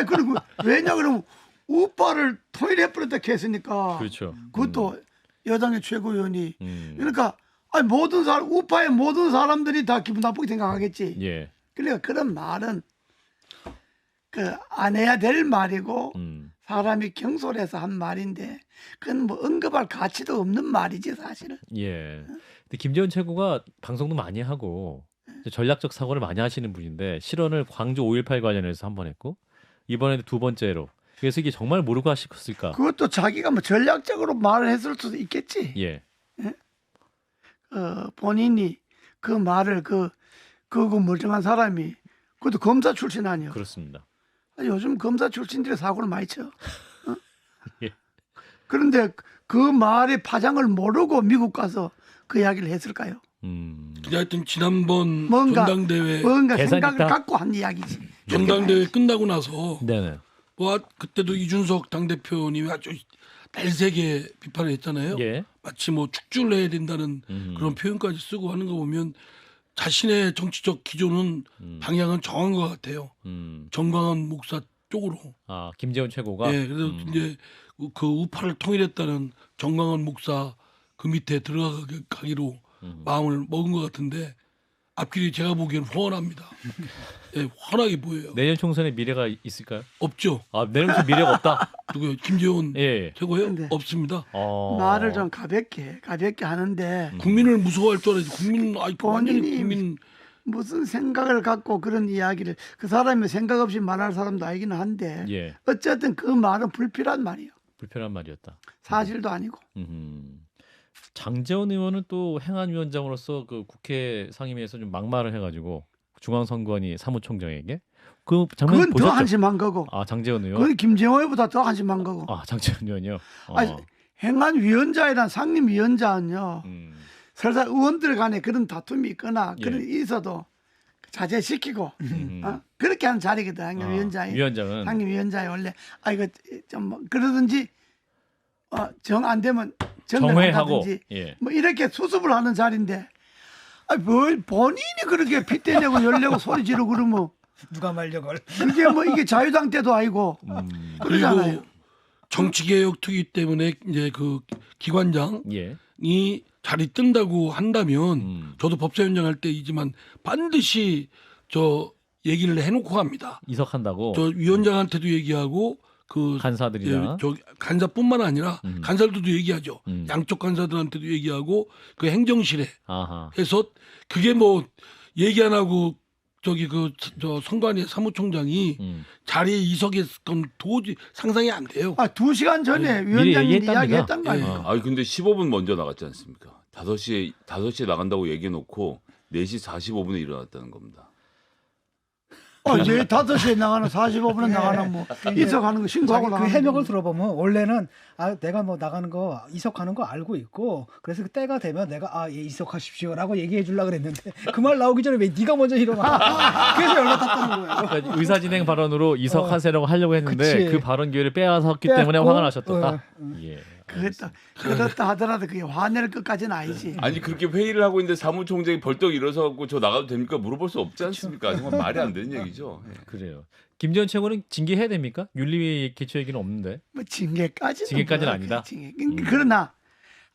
그리고 왜냐 그러면 우파를 통일해버렸다 했으니까. 그렇죠. 그것도 여당의 최고위원이. 그러니까 모든 사람 우파의 모든 사람들이 다 기분 나쁘게 생각하겠지. 예. 그러니까 그런 말은 안 해야 될 말이고 사람이 경솔해서 한 말인데 그건 뭐 언급할 가치도 없는 말이지 사실은. 예. 근데 김재원 최고가 방송도 많이 하고 전략적 사고를 많이 하시는 분인데 실언을 광주 5.18 관련해서 한 번 했고 이번에도 두 번째로. 그래서 이게 정말 모르고 하셨을까? 그것도 자기가 뭐 전략적으로 말을 했을 수도 있겠지. 예. 본인이 그 말을 그거 멀쩡한 사람이 그것도 검사 출신 아니요. 그렇습니다. 요즘 검사 출신들이 사고를 많이 쳐. 예. 그런데 그 말의 파장을 모르고 미국 가서 그 이야기를 했을까요? 근데 하여튼 지난번 뭔가 전당대회 생각을 있다? 갖고 한 이야기지. 전당대회 끝나고 나서 네네. 뭐 그때도 이준석 당대표님이 아주 날새게 비판을 했잖아요. 예. 마치 뭐 축주를 해야 된다는 그런 표현까지 쓰고 하는 거 보면 자신의 정치적 기조는 방향은 정한 것 같아요. 정광훈 목사 쪽으로. 김재원 최고가. 예, 그래서 이제 그 우파를 통일했다는 정광훈 목사 그 밑에 들어가기로 마음을 먹은 것 같은데 앞길이 제가 보기에는 훤합니다. 예, 훤하게 보여요. 내년 총선에 미래가 있을까요? 없죠. 내년 총선 미래가 없다. 누구요? 김재원 예. 최고요? 네. 없습니다. 말을 좀 가볍게 하는데 국민을 무서워할 줄 알아야지. 국민은 완전히 본인이 국민 무슨 생각을 갖고 그런 이야기를 그 사람이 생각 없이 말할 사람도 아니긴 한데 예. 어쨌든 그 말은 불필요한 말이에요. 불편한 말이었다. 사실도 아니고. 장재원 의원은 또 행안위원장으로서 그 국회 상임위에서 좀 막말을 해가지고 중앙선관위 사무총장에게 그 장면 그건 더 보셨죠? 한심한 거고. 장재원 의원. 그건 김재원보다 더 한심한 거고. 장재원 의원이요. 아니, 행안 위원장이란 상임위원장은요. 음. 설사 의원들 간에 그런 다툼이 있거나 예. 그런 있어도 자제시키고 음. 그렇게 하는 자리거든. 상임위원장이. 위원장은 상임위원장이 원래 이거 좀 뭐 그러든지 정 안 되면 정회하고 정회하든지 예. 뭐 이렇게 수습을 하는 자리인데 뭘 본인이 그렇게 핏대내고 열내고 소리 지르고 그러면 누가 말려 걸. 그게 뭐 이게 자유당 때도 아니고 그러잖아요. 그리고 정치개혁 특위 때문에 이제 그 기관장이 예. 자리 뜬다고 한다면 음. 저도 법사위원장 할 때이지만 반드시 저 얘기를 해놓고 합니다. 이석한다고 저 위원장한테도 얘기하고 그 간사들이나 저 간사뿐만 아니라 간사들도 얘기하죠. 음. 양쪽 간사들한테도 얘기하고 그 행정실에 아하. 해서 그게 뭐 얘기 안 하고 저기 그 저 선관위 사무총장이 자리에 이석했을 건 도저히 상상이 안 돼요. 2시간 전에 미리 위원장님이 얘기했답니다. 이야기했단 거 예. 아닙니까? 아니 근데 15분 먼저 나갔지 않습니까? 5시에 나간다고 얘기해 놓고 4시 45분에 일어났다는 겁니다. 이제 5시에 나가는 45분에 나가는 뭐 이석하는 거 신고하고 자기 그 나가는 해명을 거. 들어보면 원래는 내가 뭐 나가는 거 이석하는 거 알고 있고 그래서 그 때가 되면 내가 예 이석하십시오라고 얘기해 주려고 그랬는데 그 말 나오기 전에 왜 네가 먼저 일어나? 그래서 연락 탔다는 거예요. 그러니까 의사진행 발언으로 이석하세요라고 하려고 했는데 그치. 그 발언 기회를 빼앗았기 빼앗고, 때문에 화가 나셨다. 예. 그렇다 하더라도 그게 화낼 것까지는 아니지. 아니 그렇게 회의를 하고 있는데 사무총장이 벌떡 일어서 갖고 저 나가도 됩니까? 물어볼 수 없지 않습니까? 정말 말이 안 되는 얘기죠. 예. 그래요. 김재원 최고는 징계해야 됩니까? 윤리위 개최 얘기는 없는데. 뭐 징계까지는 징계까지는 뭐야, 아니다? 징계. 그러나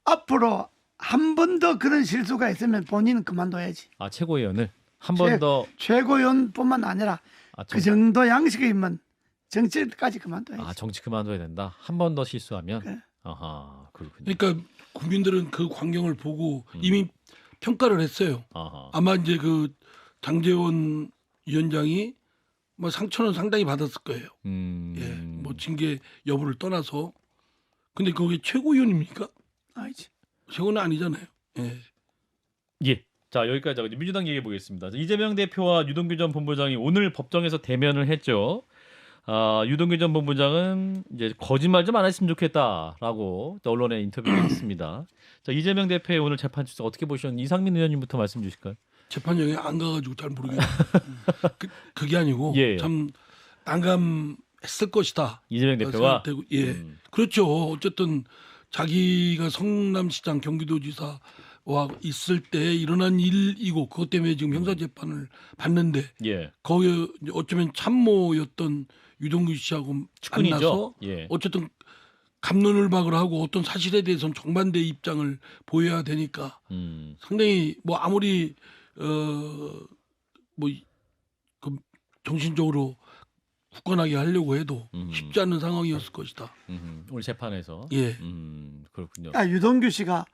앞으로 한 번 더 그런 실수가 있으면 본인은 그만둬야지. 아 최고위원을 한 번 더 최고위원뿐만 아니라 그 정도 양식이면 정치까지 그만둬야지. 정치 그만둬야 된다. 한 번 더 실수하면. 그래. 아하 그렇군요. 그러니까 국민들은 그 광경을 보고 이미 평가를 했어요. 아하. 아마 이제 그 장제원 위원장이 뭐 상처는 상당히 받았을 거예요. 예, 뭐 징계 여부를 떠나서. 근데 그게 최고위원입니까? 아니지. 최고는 아니잖아요. 예. 예. 자 여기까지 하고 이제 민주당 얘기해 보겠습니다. 이재명 대표와 유동규 전 본부장이 오늘 법정에서 대면을 했죠. 유동규 전 본부장은 이제 거짓말 좀 안 했으면 좋겠다라고 또 언론에 인터뷰를 했습니다. 자 이재명 대표의 오늘 재판 출석 어떻게 보셨는지 이상민 의원님부터 말씀 주실까요? 재판정에 안 가가지고 잘 모르겠어요. 그게 아니고 예. 참 난감했을 것이다. 이재명 대표가 생각되고, 예, 그렇죠. 어쨌든 자기가 성남시장 경기도지사와 있을 때 일어난 일이고 그것 때문에 지금 형사재판을 받는데 예 거기 어쩌면 참모였던 유동규 씨하고 측근이죠. 만나서 예. 어쨌든 갑론을박을 하고 어떤 사실에 대해서는 정반대 입장을 보여야 되니까 상당히 뭐 아무리 뭐 그 정신적으로 굳건하게 하려고 해도 쉽지 않은 상황이었을 것이다. 오늘 재판에서 예. 그렇군요. 유동규 씨가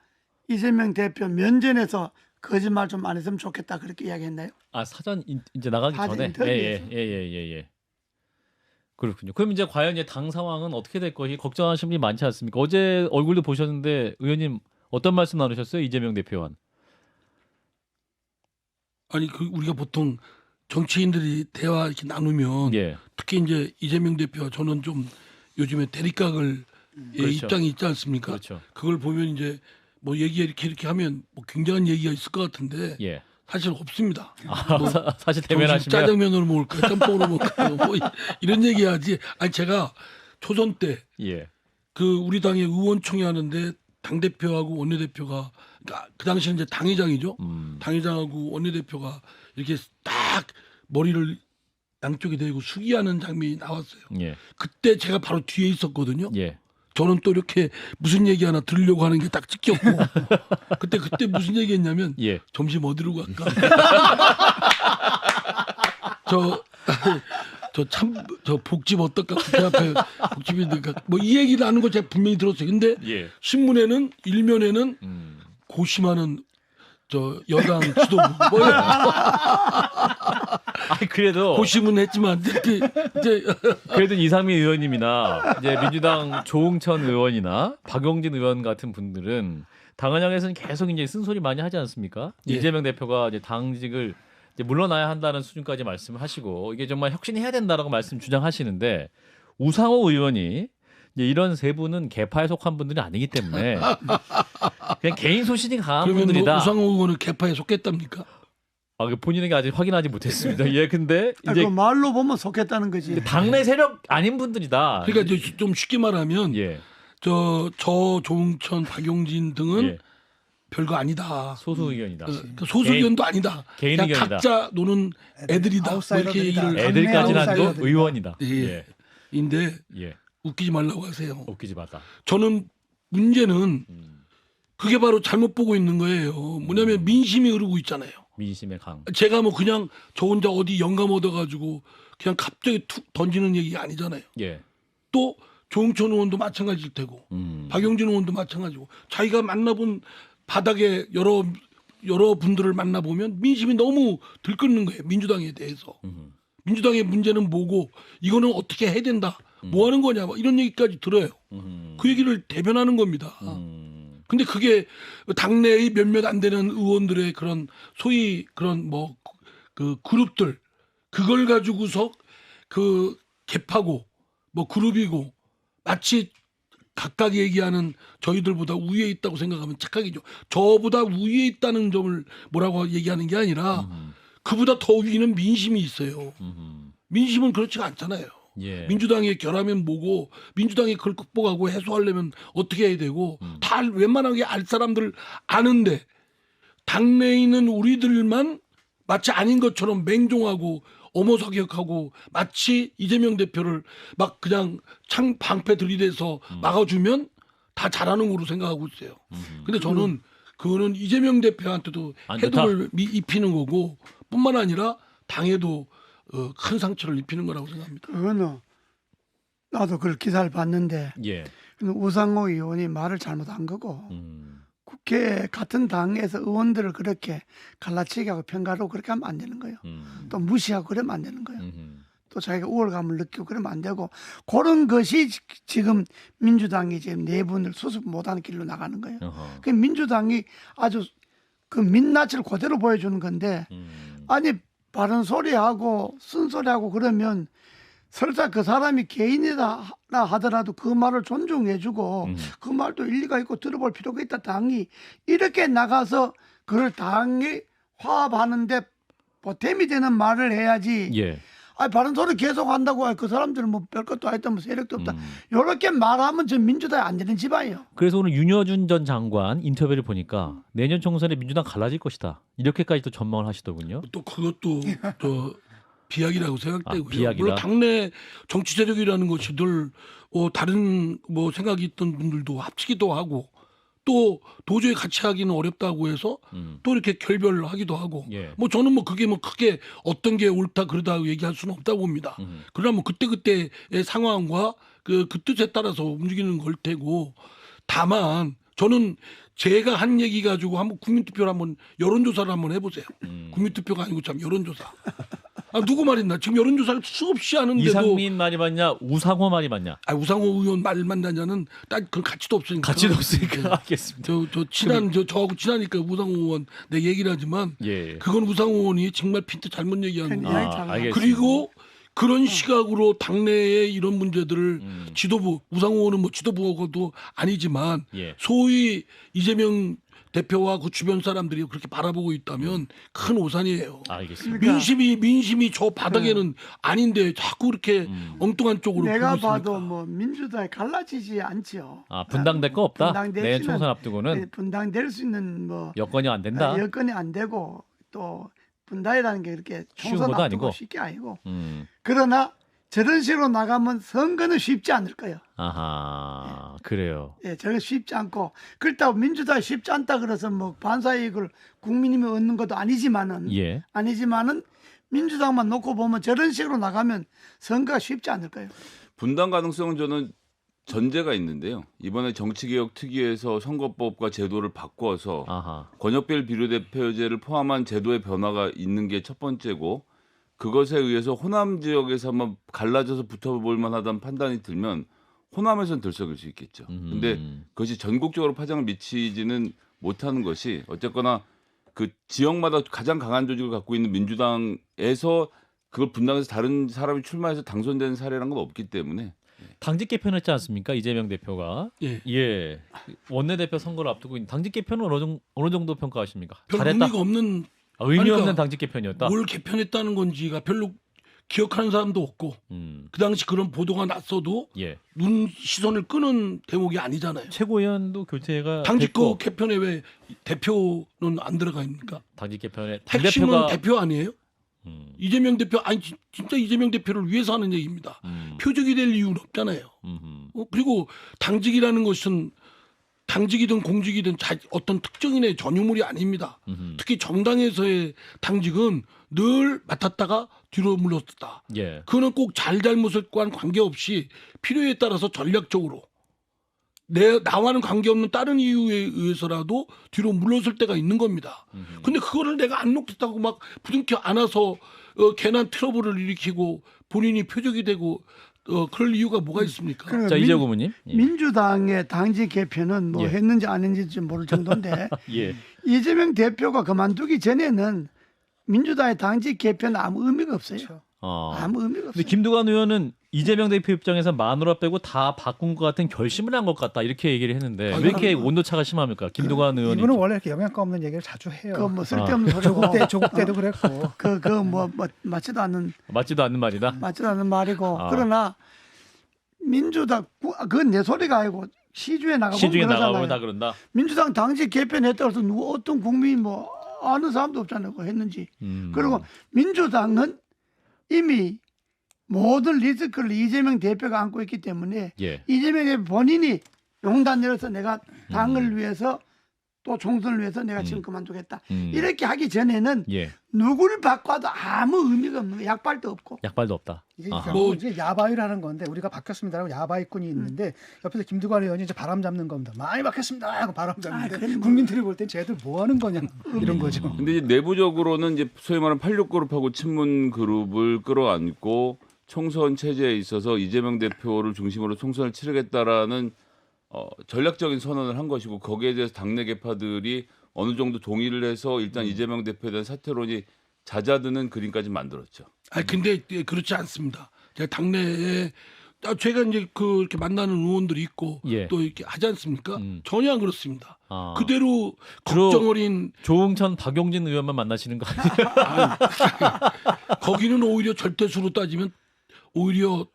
이재명 대표 면전에서 거짓말 좀 안 했으면 좋겠다 그렇게 이야기했나요? 사전 이제 나가기 사전 전에 인터뷰에서. 예. 그렇군요. 그럼 이제 과연 이제 당 상황은 어떻게 될 것이 걱정하시는 분이 많지 않습니까? 어제 얼굴도 보셨는데 의원님 어떤 말씀 나누셨어요? 이재명 대표와. 아니 그 우리가 보통 정치인들이 대화 이렇게 나누면 예. 특히 이제 이재명 대표와 저는 좀 요즘에 대립각을 그렇죠. 입장이 있지 않습니까? 그렇죠. 그걸 보면 이제 뭐 얘기 이렇게 하면 뭐 굉장한 얘기가 있을 것 같은데 예. 사실 없습니다. 사실 점심 대면하시면 짜장면으로 먹을까 짬뽕으로 먹을까 뭐 이런 얘기하지. 아니 제가 초선 때 예. 그 우리 당의 의원총회 하는데 당 대표하고 원내대표가 그러니까 그 당시에 이제 당회장이죠. 당회장하고 원내대표가 이렇게 딱 머리를 양쪽에 대고 숙이하는 장면이 나왔어요. 예. 그때 제가 바로 뒤에 있었거든요. 예. 저는 또 이렇게 무슨 얘기 하나 들으려고 하는 게 딱 찍혔고 그때 무슨 얘기했냐면 예. 점심 어디로 갈까? 저 복집 어떨까? 국회 앞에 복집인데 뭐 이 얘기 나는 거 제가 분명히 들었어요. 근데 예. 신문에는 일면에는 고심하는 저 여당 지도부 그래도 고심은 했지만 이제 그래도 이상민 의원님이나 이제 민주당 조응천 의원이나 박용진 의원 같은 분들은 당을 향해서는 계속 이제 쓴소리 많이 하지 않습니까? 예. 이재명 대표가 이제 당직을 이제 물러나야 한다는 수준까지 말씀하시고 이게 정말 혁신해야 된다라고 말씀 주장하시는데 우상호 의원이 이제 이런 세 분은 개파에 속한 분들이 아니기 때문에 그냥 개인 소신이 강한 그러면 뭐 분들이다. 우상호 의원은 개파에 속했답니까? 아, 그 본인에게 아직 확인하지 못했습니다. 예, 근데 이제 그 말로 보면 속했다는 거지. 당내 세력 아닌 분들이다. 그러니까 이제 좀 쉽게 말하면 예, 저 조응천, 박용진 등은 예, 별거 아니다. 소수 의견이다. 그 소수 의견도 아니다. 개인 그냥 의견이다. 각자 노는 애들이다. 뭐 이렇게 아웃사이더들이다. 얘기를 애들까지는 아니고 아웃사이더들이다. 의원이다. 예. 예, 인데 예, 웃기지 말라고 하세요. 웃기지 마다. 저는 문제는 음, 그게 바로 잘못 보고 있는 거예요. 뭐냐면 민심이 흐르고 있잖아요. 민심의 강. 제가 뭐 그냥 저 혼자 어디 영감 얻어가지고 그냥 갑자기 툭 던지는 얘기가 아니잖아요. 예, 또 조응천 의원도 마찬가지일 테고 박용진 의원도 마찬가지고 자기가 만나본 바닥에 여러 분들을 만나보면 민심이 너무 들끓는 거예요. 민주당에 대해서. 민주당의 문제는 뭐고 이거는 어떻게 해야 된다. 뭐 하는 거냐 뭐 이런 얘기까지 들어요. 그 얘기를 대변하는 겁니다. 근데 그게 당내의 몇몇 안 되는 의원들의 그런 소위 그런 뭐 그 그룹들 그걸 가지고서 그 개파고 뭐 그룹이고 마치 각각 얘기하는 저희들보다 우위에 있다고 생각하면 착각이죠. 저보다 우위에 있다는 점을 뭐라고 얘기하는 게 아니라 그보다 더 위는 민심이 있어요. 민심은 그렇지가 않잖아요. 예. 민주당의 결함은 뭐고 민주당이 그걸 극복하고 해소하려면 어떻게 해야 되고 다 웬만하게 알 사람들 아는데 당내에 있는 우리들만 마치 아닌 것처럼 맹종하고 어머서격하고 마치 이재명 대표를 막 그냥 방패 들이대서 막아주면 다 잘하는 거로 생각하고 있어요. 근데 저는 그거는 이재명 대표한테도 안 좋다. 해독을 입히는 거고 뿐만 아니라 당에도 큰 상처를 입히는 거라고 생각합니다. 그거는 나도 그걸 기사를 봤는데 예. 우상호 의원이 말을 잘못한 거고 음. 국회 같은 당에서 의원들을 그렇게 갈라치기 하고 평가하고 그렇게 하면 안 되는 거예요. 또 무시하고 그러면 안 되는 거예요. 또 자기가 우월감을 느끼고 그러면 안 되고 그런 것이 지금 민주당이 지금 내분을 수습 못하는 길로 나가는 거예요. 어허. 그 민주당이 아주 그 민낯을 그대로 보여주는 건데 아니 바른 소리하고 쓴소리하고 그러면 설사 그 사람이 개인이다 하더라도 그 말을 존중해주고 그 말도 일리가 있고 들어볼 필요가 있다. 당이 이렇게 나가서 그걸 당이 화합하는데 보탬이 되는 말을 해야지. 예. 아니 바른 소리 계속 한다고 그 사람들은 뭐 별것도 아니다 뭐 세력도 없다. 이렇게 말하면 저 민주당이 안 되는 집안이에요. 그래서 오늘 윤여준 전 장관 인터뷰를 보니까 내년 총선에 민주당 갈라질 것이다. 이렇게까지 또 전망을 하시더군요. 또 그것도 또 비약이라고 생각되고요. 아, 비약이다. 물론 당내 정치 세력이라는 것이 늘 다른 뭐 생각이 있던 분들도 합치기도 하고 또 도저히 같이 하기는 어렵다고 해서 또 이렇게 결별하기도 하고 예. 뭐 저는 뭐 그게 뭐 크게 어떤 게 옳다 그러다 얘기할 수는 없다고 봅니다. 그러나 뭐 그때그때의 상황과 그 뜻에 따라서 움직이는 걸 테고 다만 저는 제가 한 얘기 가지고 한번 국민투표를 한번 여론조사를 한번 해보세요. 국민투표가 아니고 참 여론조사. 아, 누구 말이나 지금 여론조사를 수없이 하는데도 이상민 말이 맞냐, 우상호 말이 맞냐? 우상호 의원 말만 하냐는 딱 그 가치도 없으니까. 가치도 없으니까 알겠습니다. 저 저하고 친하니까 우상호 의원 내 얘기를 하지만 예. 그건 우상호 의원이 정말 핀트 잘못 얘기하는 거예요. 알겠습니다. 그리고 그런 시각으로 당내의 이런 문제들을 지도부 우상호 의원은 뭐 지도부하고도 아니지만 예. 소위 이재명 대표와 그 주변 사람들이 그렇게 바라보고 있다면 큰 오산이에요. 알겠습니다. 민심이 저 바닥에는 아닌데 자꾸 이렇게 엉뚱한 쪽으로 내가 보고 봐도 있으니까. 뭐 민주당이 갈라지지 않지요. 아, 분당될 거 없다. 분당될 내년 수 총선 있는- 앞두고는 분당될 수 있는 뭐 여건이 안 된다. 여건이 안 되고 또 분당이라는 게 그렇게 쉬운 총선 것도 앞두고 아니고. 쉽게 아니고 음. 그러나 저런 식으로 나가면 선거는 쉽지 않을 거예요. 아하, 그래요. 예, 저게 쉽지 않고 그렇다고 민주당이 쉽지 않다 그래서 뭐 반사이익을 국민님이 얻는 것도 아니지만은 예. 민주당만 놓고 보면 저런 식으로 나가면 선거가 쉽지 않을 거예요. 분당 가능성은 저는 전제가 있는데요. 이번에 정치개혁 특위에서 선거법과 제도를 바꿔서 아하. 권역별 비례대표제를 포함한 제도의 변화가 있는 게 첫 번째고 그것에 의해서 호남 지역에서 한번 갈라져서 붙어볼 만하다는 판단이 들면 호남에서는 들썩일 수 있겠죠. 근데 그것이 전국적으로 파장을 미치지는 못하는 것이 어쨌거나 그 지역마다 가장 강한 조직을 갖고 있는 민주당에서 그걸 분당해서 다른 사람이 출마해서 당선되는 사례라는 건 없기 때문에 당직 개편했지 않습니까? 이재명 대표가. 예. 예. 원내대표 선거를 앞두고 있는 당직 개편은 어느 정도 평가하십니까? 별 잘했다. 의미가 없는 의미 그러니까 없는 당직 개편이었다. 뭘 개편했다는 건지가 별로 기억하는 사람도 없고 그 당시 그런 보도가 났어도 예. 눈 시선을 끄는 대목이 아니잖아요. 최고위원도 교체가 당직거 됐고 개편에 왜 대표는 안 들어가 있습니까? 당직 개편에 핵심은 당대표가 대표 아니에요? 이재명 대표 아니 진짜 이재명 대표를 위해서 하는 얘기입니다. 표적이 될 이유는 없잖아요. 그리고 당직이라는 것은 당직이든 공직이든 어떤 특정인의 전유물이 아닙니다. 특히 정당에서의 당직은 늘 맡았다가 뒤로 물러섰다. 예. 그거는 꼭 잘잘못과 관계없이 필요에 따라서 전략적으로 나와는 관계없는 다른 이유에 의해서라도 뒤로 물러설 때가 있는 겁니다. 근데 그거를 내가 안 놓겠다고 막 부둥켜 안아서 괜한 트러블을 일으키고 본인이 표적이 되고 그럴 이유가 뭐가 있습니까? 그러니까 자, 이재 고문님. 예. 민주당의 당직 개편은 뭐 예. 했는지 안 했는지 모를 정도인데 예. 이재명 대표가 그만두기 전에는 민주당의 당직 개편은 아무 의미가 없어요. 그렇죠. 아무 의미가 근데 없어요. 김두관 의원은 이재명 대표 입장에서 마누라 빼고 다 바꾼 것 같은 결심을 한 것 같다 이렇게 얘기를 했는데 왜 이렇게 온도차가 심합니까? 김두관 의원이. 이분은 원래 이렇게 영양가 없는 얘기를 자주 해요. 그 뭐 쓸데없는 소리고 조국 때도 그랬고. 그뭐 맞지도 않는 맞지도 않는 말이다. 말이고 아. 그러나 민주당 그건 내 소리가 아니고 시중에 나가보면 시중에 그러잖아요. 나가면 다 그런다. 민주당 당직 개편했다고 해서 누구 어떤 국민이 뭐 아는 사람도 없잖아요. 그거 했는지. 그리고 민주당은 이미 모든 리스크를 이재명 대표가 안고 있기 때문에 예. 이재명 대표 본인이 용단 내려서 내가 당을 위해서 또 총선을 위해서 내가 지금 그만두겠다. 이렇게 하기 전에는 예. 누구를 바꿔도 아무 의미가 없는 거예요. 약발도 없고. 약발도 없다. 이게 아하. 결국 이제 야바위라는 건데 우리가 바뀌었습니다라고 야바위꾼이 있는데 옆에서 김두관 의원이 이제 바람 잡는 겁니다. 많이 바뀌었습니다 하고 바람 잡는데 그건 뭐- 국민들이 볼 땐 쟤들 뭐 하는 거냐 이런 거죠. 근데 이제 내부적으로는 이제 소위 말하는 86그룹하고 친문 그룹을 끌어안고 총선 체제에 있어서 이재명 대표를 중심으로 총선을 치르겠다라는 전략적인 선언을 한 것이고 거기에 대해서 당내 계파들이 어느 정도 동의를 해서 일단 이재명 대표에 대한 사퇴론이 잦아드는 그림까지 만들었죠. 근데 그렇지 않습니다. 제가 당내에 제가 이제 이렇게 만나는 의원들이 있고 예. 또 이렇게 하지 않습니까? 전혀 안 그렇습니다. 아. 그대로 주로- 걱정 어린 조응천, 박용진 의원만 만나시는 거 아니에요? 거기는 오히려 절대수로 따지면 오히려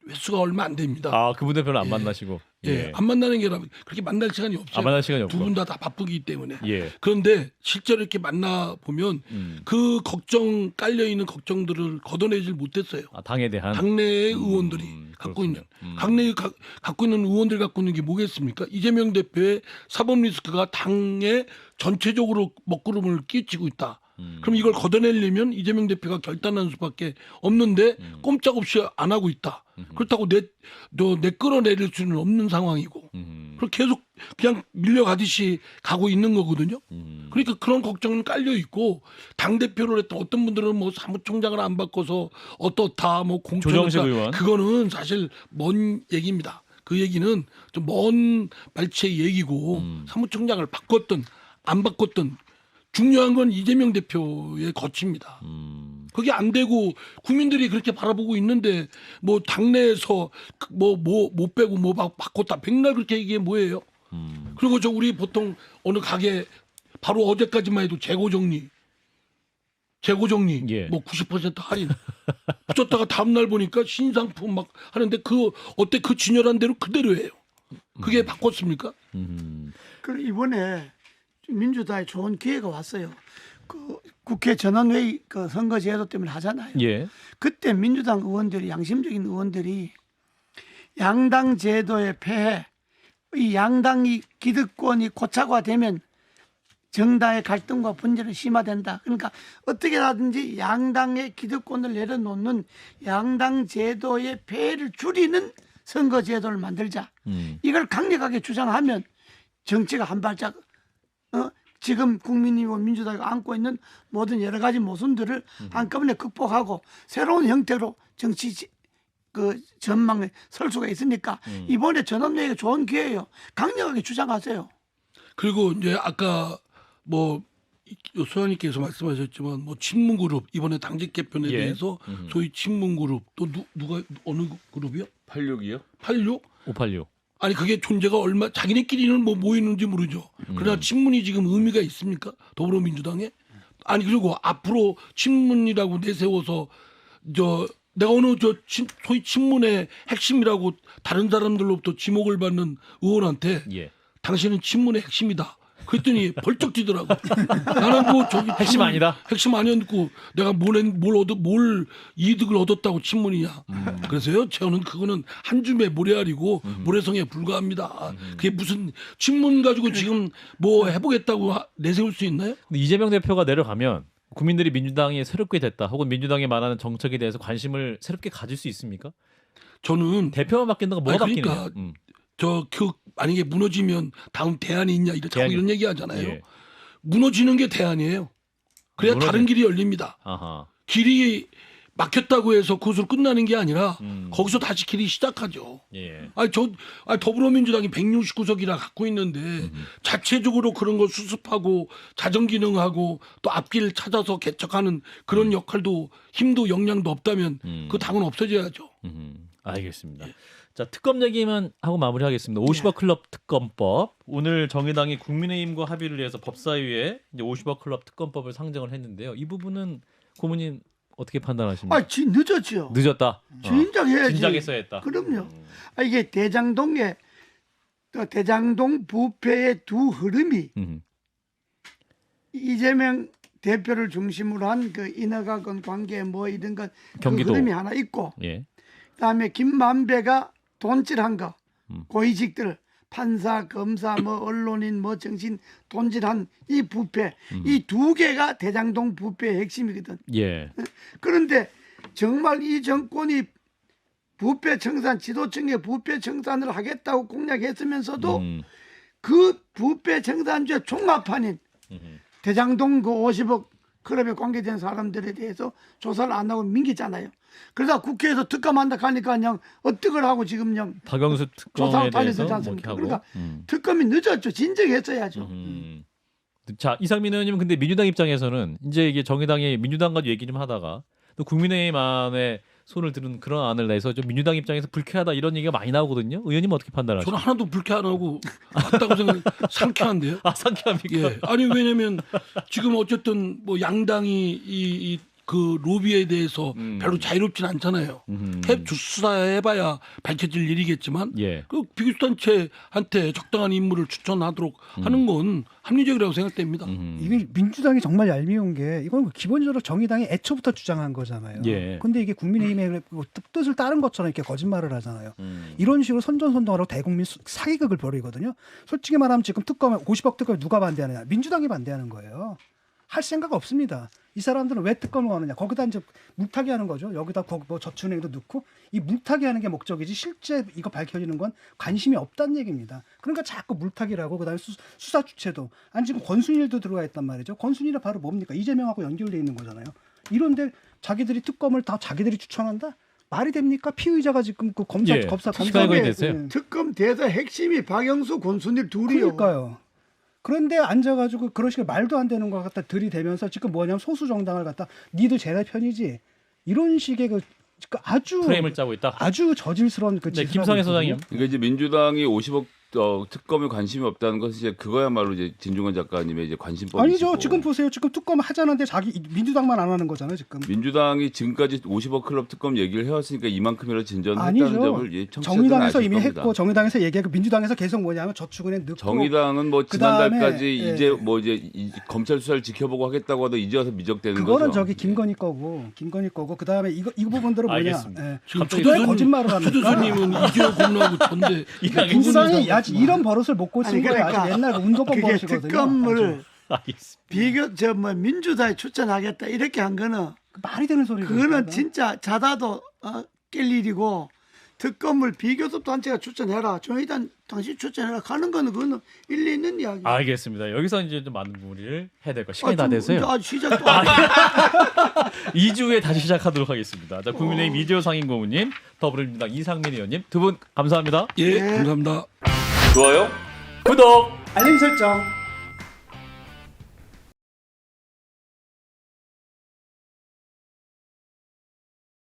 횟수가 얼마 안 됩니다. 아, 그분들 별로 안 예. 만나시고. 예, 안 만나는 게 그렇게 만날 시간이 없어요. 안 만날 시간이 두 없고. 분 다 바쁘기 때문에. 예. 그런데 실제로 이렇게 만나 보면 그 걱정 깔려 있는 걱정들을 걷어내질 못했어요. 아, 당에 대한. 당내의 의원들이 갖고 있는 당내에 갖고 있는 의원들 갖고 있는 게 뭐겠습니까? 이재명 대표의 사법 리스크가 당에 전체적으로 먹구름을 끼치고 있다. 그럼 이걸 걷어내려면 이재명 대표가 결단하는 수밖에 없는데 꼼짝없이 안 하고 있다. 그렇다고 내 끌어내릴 수는 없는 상황이고 그리고 계속 그냥 밀려가듯이 가고 있는 거거든요. 그러니까 그런 걱정은 깔려 있고 당 대표를 했던 어떤 분들은 뭐 사무총장을 안 바꿔서 어떻다 뭐 조정식 공천을 의원. 그거는 사실 먼 얘기입니다. 그 얘기는 좀 먼 발치의 얘기고 사무총장을 바꿨든 안 바꿨든 중요한 건 이재명 대표의 거치입니다. 그게 안 되고 국민들이 그렇게 바라보고 있는데 뭐 당내에서 뭐 못 빼고 뭐 바꿨다 백날 그렇게 얘기해 뭐예요? 그리고 우리 보통 어느 가게 바로 어제까지만 해도 재고 정리 예. 뭐 90% 할인 붙였다가 다음 날 보니까 신상품 막 하는데 그 어때 그 진열한 대로 그대로예요. 그게 바꿨습니까? 그리고 이번에 민주당에 좋은 기회가 왔어요. 그 국회 전원회의 그 선거제도 때문에 하잖아요. 예. 그때 민주당 의원들이 양심적인 의원들이 양당 제도의 폐해, 이 양당이 기득권이 고착화되면 정당의 갈등과 분열은 심화된다. 그러니까 어떻게 하든지 양당의 기득권을 내려놓는 양당 제도의 폐해를 줄이는 선거 제도를 만들자. 이걸 강력하게 주장하면 정치가 한 발짝 지금 국민이고 민주당이 안고 있는 모든 여러 가지 모순들을 한꺼번에 극복하고 새로운 형태로 정치 그 전망에 설 수가 있으니까 이번에 전원회의가 좋은 기회예요. 강력하게 주장하세요. 그리고 이제 아까 뭐 소장님께서 말씀하셨지만 뭐 친문 그룹 이번에 당직 개편에 예. 대해서 소위 친문 그룹 또 누가 어느 그룹이요? 86이요? 86? 586. 아니 그게 존재가 얼마 자기네끼리는 뭐 모이는지 모르죠. 그러나 친문이 지금 의미가 있습니까? 더불어민주당에? 아니 그리고 앞으로 친문이라고 내세워서 내가 어느 소위 친문의 핵심이라고 다른 사람들로부터 지목을 받는 의원한테 예. 당신은 친문의 핵심이다. 그랬더니 벌쩍 뛰더라고. 나는 뭐 저기 핵심 아니다. 핵심 아니었고 내가 뭘 이득을 얻었다고 친문이냐. 그래서요, 저는 그거는 한 줌의 모래알이고 모래성에 불과합니다. 그게 무슨 친문 가지고 지금 뭐 해보겠다고 내세울 수 있나요? 근데 이재명 대표가 내려가면 국민들이 민주당이 새롭게 됐다, 혹은 민주당이 말하는 정책에 대해서 관심을 새롭게 가질 수 있습니까? 저는 대표만 바뀐다가 뭐가 아니, 그러니까 바뀌느냐? 만약에 무너지면 다음 대안이 있냐 대안이- 이런 얘기 하잖아요. 예. 무너지는 게 대안이에요. 그래야 다른 길이 열립니다. 아하. 길이 막혔다고 해서 그것으로 끝나는 게 아니라 음. 거기서 다시 길이 시작하죠. 예. 더불어민주당이 169석이나 갖고 있는데 자체적으로 그런 걸 수습하고 자정기능하고 또 앞길을 찾아서 개척하는 그런 역할도 힘도 역량도 없다면 그 당은 없어져야죠. 알겠습니다. 자, 특검 얘기만 하고 마무리하겠습니다. 50억 클럽 특검법. 오늘 정의당이 국민의힘과 합의를 해서 법사위에 이제 50억 클럽 특검법을 상정을 했는데요. 이 부분은 고모님 어떻게 판단하십니까? 늦었죠. 늦었다. 진작 해야지. 진작에 써야 했다. 그럼요. 이게 대장동 부패의 두 흐름이 음. 이재명 대표를 중심으로 한 그 인허가건 관계 뭐 이런 건 그 경기도. 흐름이 하나 있고, 예. 그다음에 김만배가 돈질한 거, 고위직들 판사, 검사, 뭐 언론인, 뭐 정신 돈질한 이 부패, 이 두 개가 대장동 부패의 핵심이거든. 예. 그런데 정말 이 정권이 부패 청산, 지도층의 부패 청산을 하겠다고 공약했으면서도 그 부패 청산주의 종합판인 대장동 그 50억 클럽에 관계된 사람들에 대해서 조사를 안 하고 민기잖아요. 그러다 국회에서 특검한다 하니까 그냥 어떻게 하고 지금 그냥 박영수 특검에 조사하고 대해서 달려들지 뭐 않습니까? 하고. 그러니까 특검이 늦었죠. 진작했어야죠. 자, 이상민 의원님은 근데 민주당 입장에서는 이제 이게 정의당이 민주당과 얘기 좀 하다가 또 국민의힘 안에 손을 드는 그런 안을 내서 좀 민주당 입장에서 불쾌하다 이런 얘기가 많이 나오거든요. 의원님은 어떻게 판단하세요? 저는 하나도 불쾌 안 하고 맞다고 생각. 상쾌한데요. 아, 상쾌합니까? 예. 아니 왜냐면 지금 어쨌든 뭐 양당이 그 로비에 대해서 별로 자유롭진 않잖아요. 수사해봐야 밝혀질 일이겠지만 예. 그 비교단체한테 적당한 인물을 추천하도록 하는 건 합리적이라고 생각됩니다. 이게 민주당이 정말 얄미운 게 이건 기본적으로 정의당이 애초부터 주장한 거잖아요. 예. 근데 이게 국민의힘의 뜻을 따른 것처럼 이렇게 거짓말을 하잖아요. 이런 식으로 선전선동하고 대국민 사기극을 벌이거든요. 솔직히 말하면 지금 50억 특검에 누가 반대하느냐? 민주당이 반대하는 거예요. 할 생각 없습니다. 이 사람들은 왜 특검을 하느냐? 거기다 이제 물타기 하는 거죠. 여기다 뭐 저축은행도 넣고 이 물타기 하는 게 목적이지 실제 이거 밝혀지는 건 관심이 없다는 얘기입니다. 그러니까 자꾸 물타기라고 그다음에 수사 주체도 아니 지금 권순일도 들어가 있단 말이죠. 권순일은 바로 뭡니까? 이재명하고 연결돼 있는 거잖아요. 이런데 자기들이 특검을 다 자기들이 추천한다? 말이 됩니까? 피의자가 지금 그 검사 예, 수사관이 됐어요. 특검 대사 핵심이 박영수, 권순일 둘이요. 그러니까요. 그런데 앉아가지고 그런 식으로 말도 안 되는 걸 갖다 들이대면서 지금 뭐냐면 소수 정당을 갖다 니들 쟤네 편이지 이런 식의 그 아주 프레임을 짜고 있다. 아주 저질스러운 그 네, 짓을 김성애 하고 있거든요. 소장님. 그러니까 이제 민주당이 50억 특검에 관심이 없다는 것은 이제 그거야말로 이제 진중권 작가님의 이제 관심법이고. 아니죠. 지금 보세요. 지금 특검 하자는데 자기 민주당만 안 하는 거잖아요. 지금. 민주당이 지금까지 50억 클럽 특검 얘기를 해왔으니까 이만큼이라도 진전했다는 아니죠. 점을 청취자들은 정의당에서 아실 이미 겁니다. 했고 정의당에서 얘기하고 민주당에서 계속 뭐냐면 저축은행 넣고 정의당은 뭐 그다음에, 지난달까지 예. 이제 뭐 이제 검찰 수사를 지켜보고 하겠다고 하다 이제 와서 미적대는 그거는 거죠. 저기 김건희 거고 그다음에 이 부분들은 뭐냐? 알겠습니다. 예. 지금 왜 거짓말을 합니까? 추대선님은 이재호 공론하고 전대 민주당이 아직 이런 버릇을 못 고친 아니, 거예요. 그러니까 아직 옛날 운동권 그게 버릇이거든요. 특검을 알겠습니다. 민주당에 추천하겠다 이렇게 한 거는 말이 되는 소리죠. 그거는 진짜 자다도 깰 일이고, 특검을 비교섭 단체가 추천해라, 정의당 당신 추천해라 하는 거는 그거는 일리 있는 이야기. 알겠습니다. 여기서 이제 좀 많은 마무리를 해야 될 거. 시간이 다 돼서요. 시작도 안 해. 2주 후에 다시 시작하도록 하겠습니다. 자, 국민의힘 이재호 상임고문님, 더불어민주당 이상민 의원님 두 분 감사합니다. 예, 감사합니다. 좋아요. 구독. 알림 설정.